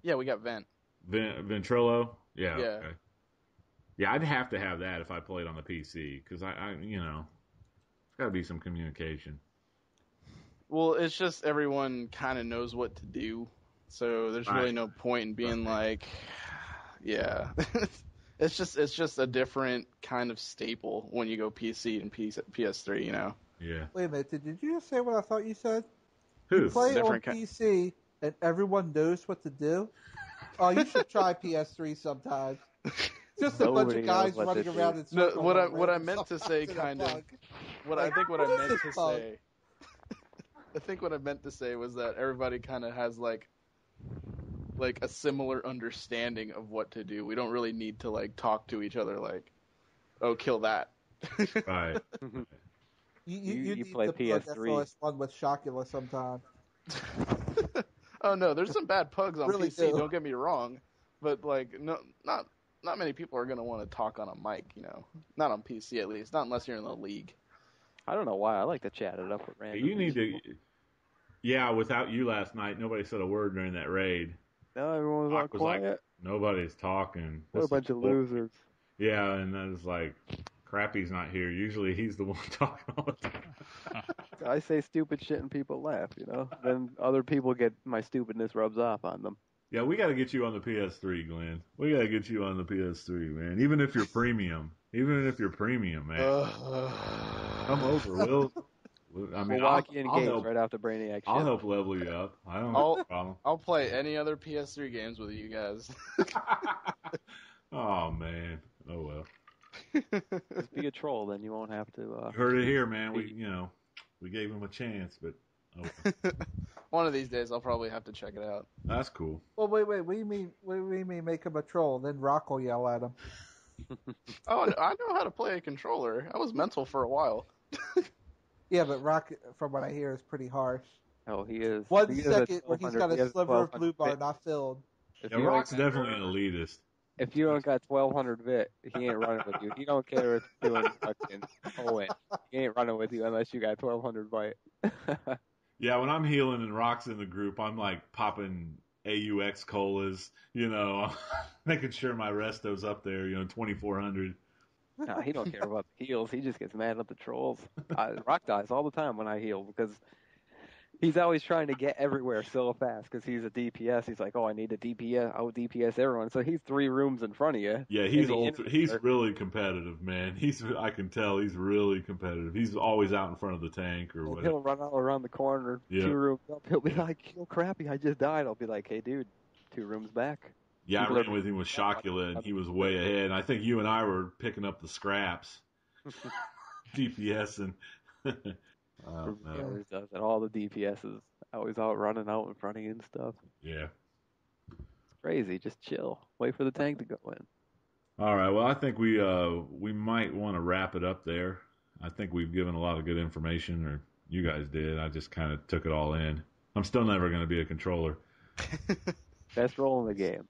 Yeah, we got Vent. Ventrilo. Yeah. Yeah. Okay. Yeah, I'd have to have that if I played on the PC because I there's got to be some communication. Well, it's just everyone kind of knows what to do, so there's really no point in being like, yeah. It's just a different kind of staple when you go PC and PS3, Yeah. Wait a minute, did you just say what I thought you said? Who? You play on PC and everyone knows what to do? Oh, you should try PS3 sometimes. Just a bunch of guys running around in circles. No, what I meant to say kind of... I think what I meant to say was that everybody kind of has like a similar understanding of what to do. We don't really need to like talk to each other like, oh, kill that. Right. You need play to PS3 one with Shockula sometime. Oh no, there's some bad pugs on really PC. do. Don't get me wrong, but like not many people are gonna want to talk on a mic. Not on PC at least. Not unless you're in the league. I don't know why. I like to chat it up with random You need people. to. Yeah, without you last night, nobody said a word during that raid. No, everyone was all quiet. Like, nobody's talking. What a bunch of losers. Yeah, and then it's like, Crappy's not here. Usually he's the one talking all the time. I say stupid shit and people laugh, Then other people my stupidness rubs off on them. Yeah, we got to get you on the PS3, Glenn. We got to get you on the PS3, man. Even if you're premium. Man. Come over, I mean, I'll help, right after Brainiac. I'll help level you up. I don't have a problem. I'll play any other PS3 games with you guys. Oh, man. Oh, well. Just be a troll, then you won't have to... You heard it here, man. We gave him a chance, but... Oh, well. One of these days, I'll probably have to check it out. That's cool. Well, wait. What do you mean make him a troll? Then Rock will yell at him. Oh, I know how to play a controller. I was mental for a while. Yeah, but Rock, from what I hear, is pretty harsh. Oh, he is. One second where he's got a sliver of blue bar not filled. Yeah, Rock's definitely an elitist. If you don't got 1200 bit, he ain't running with you. He don't care if you're doing fucking Owen. He ain't running with you unless you got 1200 byte. Yeah, when I'm healing and Rock's in the group, I'm like popping AUX colas, making sure my resto's up there, 2400. Nah, he don't care about the heals. He just gets mad at the trolls. Rock dies all the time when I heal because he's always trying to get everywhere so fast because he's a DPS. He's like, oh, I need a DPS. I'll DPS everyone. So he's 3 rooms in front of you. Yeah, he's really competitive, man. I can tell he's really competitive. He's always out in front of the tank or whatever. He'll run out around the corner, 2 rooms up. He'll be like, "Kill Crappy, I just died." I'll be like, "Hey, dude, 2 rooms back." Yeah, I ran with him with Shockula, and he was way ahead. And I think you and I were picking up the scraps, DPS, and always does it. All the DPSs always out running out in front of you and stuff. Yeah, it's crazy. Just chill. Wait for the tank to go in. All right. Well, I think we might want to wrap it up there. I think we've given a lot of good information, or you guys did. I just kind of took it all in. I'm still never going to be a controller. Best role in the game.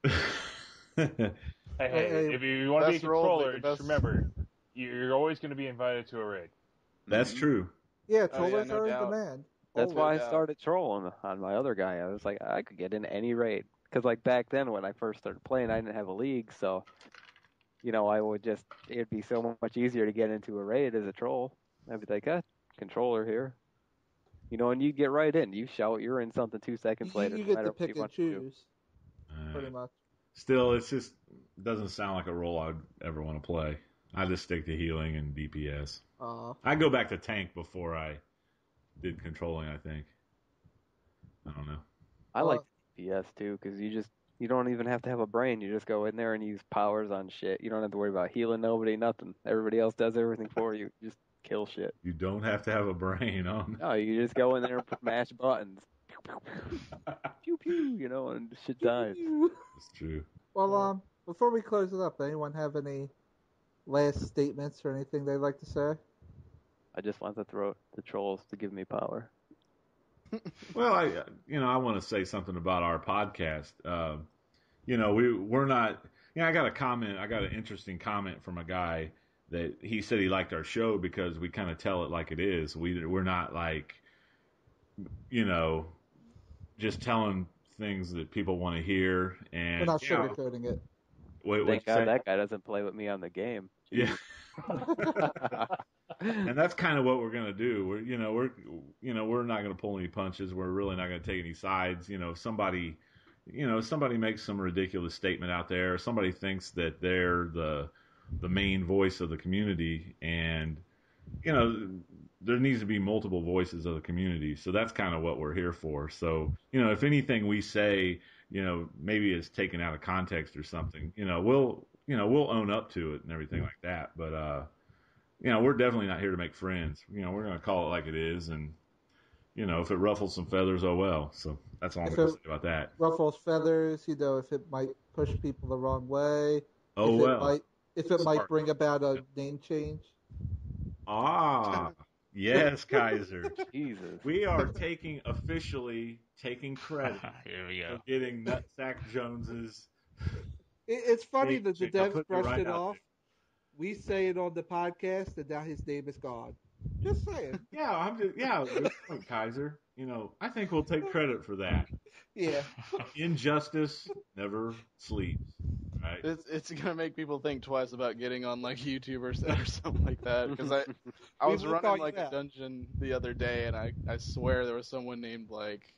Hey, if you want to be a controller, just remember, you're always going to be invited to a raid. That's true. Yeah, trollers are in demand. That's why I started trolling on my other guy. I was like, I could get in any raid. Because like back then when I first started playing, I didn't have a league, so I would it'd be so much easier to get into a raid as a troll. I'd be like, controller here. And you get right in. You shout, you're in something 2 seconds later. You get to pick and choose. Pretty much. Still, it just doesn't sound like a role I'd ever want to play. I just stick to healing and DPS. I go back to tank before I did controlling, I think. I don't know. I like DPS too, because you don't even have to have a brain. You just go in there and use powers on shit. You don't have to worry about healing nobody, nothing. Everybody else does everything for you. Just kill shit. You don't have to have a brain on. No, you just go in there and mash buttons. Pew pew, and shit dies. That's true. Well, before we close it up, anyone have any last statements or anything they'd like to say? I just want the trolls to give me power. Well, I want to say something about our podcast. We're not. I got a comment. I got an interesting comment from a guy that he said he liked our show because we kind of tell it like it is. We're not like, just telling things that people want to hear, and We're not sugarcoating it. Thank God that guy doesn't play with me on the game. Yeah. And that's kind of what we're gonna do. We're not gonna pull any punches. We're really not gonna take any sides. Somebody makes some ridiculous statement out there. Somebody thinks that they're the main voice of the community, and there needs to be multiple voices of the community. So that's kind of what we're here for. So if anything we say, maybe it's taken out of context or something, we'll own up to it and everything like that. But we're definitely not here to make friends. We're going to call it like it is, and if it ruffles some feathers, oh well. So that's all I'm going to say about that. Ruffles feathers, if it might push people the wrong way. Oh well. If it might bring about a name change. Ah, yes, Kaiser. Jesus. We are officially taking credit Here we go. for getting Nutsack Jones's. It's funny that the I'll devs put it brushed right it out off. We say it on the podcast, and now his name is gone. Just saying. Good point, Kaiser. I think we'll take credit for that. Yeah. Injustice never sleeps. Right? It's gonna make people think twice about getting on like YouTube or something like that. Because I was running like a dungeon the other day, and I swear there was someone named like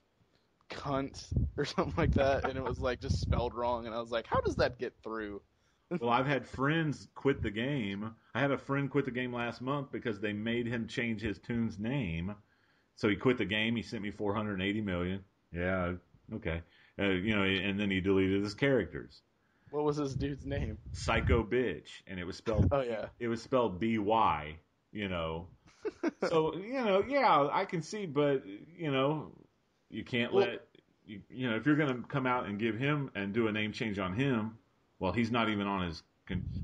cunt or something like that, and it was like just spelled wrong, and I was like, how does that get through? Well, I've had friends quit the game. I had a friend quit the game last month because they made him change his tune's name. So he quit the game. He sent me 480 million. Yeah, okay. And then he deleted his characters. What was this dude's name? Psycho Bitch, and it was spelled. Oh yeah. It was spelled BY. So yeah, I can see, but you can't let if you're going to come out and give him and do a name change on him. Well, he's not even on his.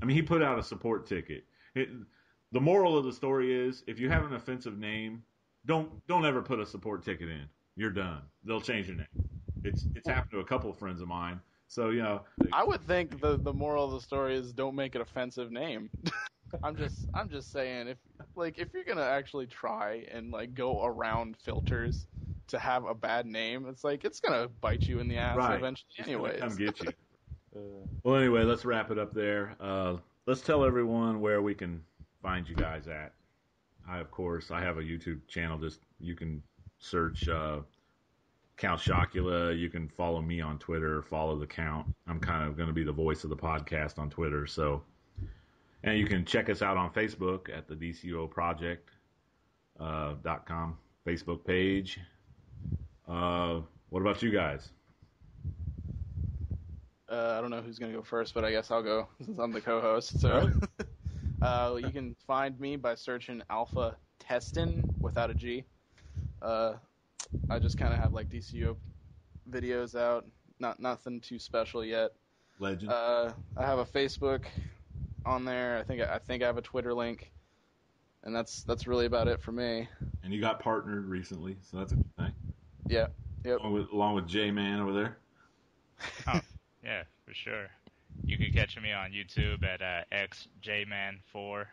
He put out a support ticket. The moral of the story is, if you have an offensive name, don't ever put a support ticket in. You're done. They'll change your name. It's happened to a couple of friends of mine. So I would think the moral of the story is don't make an offensive name. I'm just saying if you're gonna actually try and like go around filters to have a bad name, it's gonna bite you in the ass eventually. Anyways, come get you. Well, anyway, let's wrap it up there. Let's tell everyone where we can find you guys at. I have a YouTube channel. You can search Count Shockula. You can follow me on Twitter. Follow the Count. I'm kind of going to be the voice of the podcast on Twitter. And you can check us out on Facebook at the DCUO Project .com Facebook page. What about you guys? I don't know who's going to go first, but I guess I'll go since I'm the co-host. So you can find me by searching Alpha Testin without a G. I just kind of have like DCUO videos out. Nothing too special yet. Legend. I have a Facebook on there. I think I have a Twitter link, and that's really about it for me. And you got partnered recently, so that's a good thing. Yeah. Yep. Along with J-Man over there. Oh, yeah, for sure. You can catch me on YouTube at XJman4X.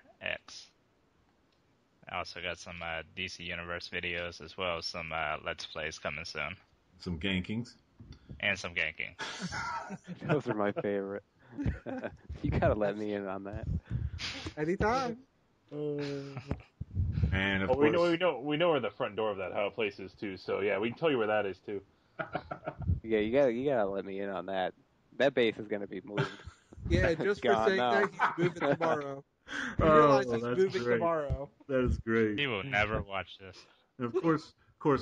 I also got some DC Universe videos as well as some Let's Plays coming soon. Some gankings. And some ganking. Those are my favorite. You gotta let me in on that. Anytime. And of well, course, we know where the front door of that place is too. So yeah, we can tell you where that is too. Yeah, you gotta let me in on that. That base is gonna be moved. Yeah, just for saying now. that, he's moving tomorrow. You Oh, realize he's that's moving great. tomorrow. That is great. He will never watch this. And of course,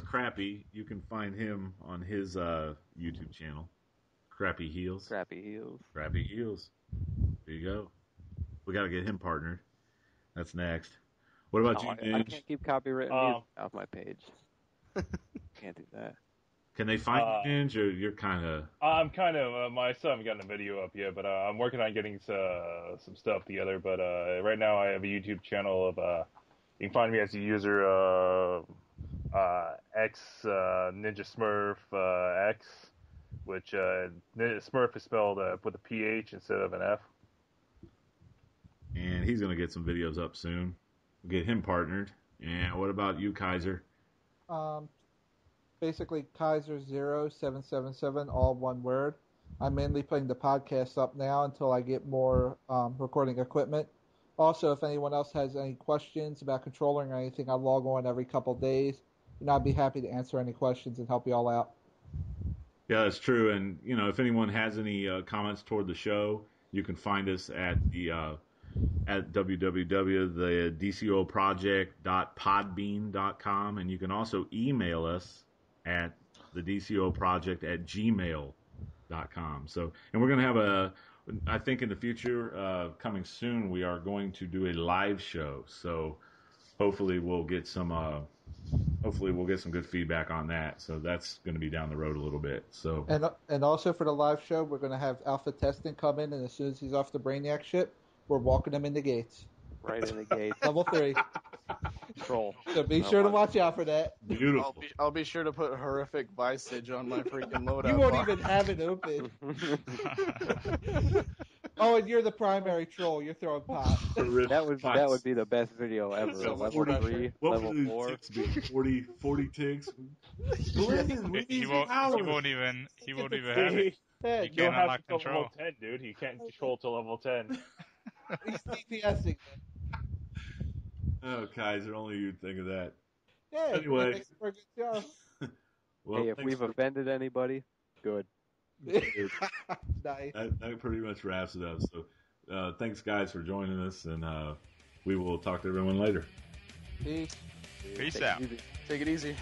Crappy. You can find him on his YouTube channel, Crappy Heels. Crappy heels. Crappy Heels. There you go. We got to get him partnered. That's next. What about you, I Ninja? can't keep copywritten music off my page. Can't do that. Can they find you, Ninja? You're kind of. I'm kind of. I still haven't gotten a video up yet, but I'm working on getting some stuff together. But right now, I have a YouTube channel of You can find me as the user X NinjaSmurph X, which Smurf is spelled with a PH instead of an F. And he's going to get some videos up soon. We'll get him partnered. And what about you, Kaiser? Basically, Kaiser0777, all one word. I'm mainly putting the podcast up now until I get more recording equipment. Also, if anyone else has any questions about controlling or anything, I log on every couple of days. And I'd be happy to answer any questions and help you all out. Yeah, that's true. And, if anyone has any comments toward the show, you can find us at the at www.thedcuoproject.podbean.com, and you can also email us at thedcuoproject@gmail.com. So, and we're going to have I think in the future, coming soon, we are going to do a live show. So hopefully we'll get some good feedback on that. So that's going to be down the road a little bit. So and also for the live show, we're going to have Alpha Testin come in, and as soon as he's off the Brainiac ship, we're walking him in the gates. Right in the gate. Level 3. Troll. So be sure to watch out for that. beautiful. I'll be sure to put horrific Visage on my freaking loadout. You won't bar. even have it open. Oh, and you're the primary troll. You're throwing pot. That would be the best video ever. So Level 40, 3, what level would these 4. ticks be? 40 ticks? He won't even have it. Yeah, You You don't can't have unlock to till control. level 10, dude. He can't control till level 10. he's DPSing. Oh, Kaiser, only you'd think of that. Yeah, Anyway. it makes for a good show. Well, Hey, if thanks we've for- offended anybody, good. Nice. that pretty much wraps it up. So, thanks, guys, for joining us, and we will talk to everyone later. Peace. Peace Take it out. easy. Take it easy.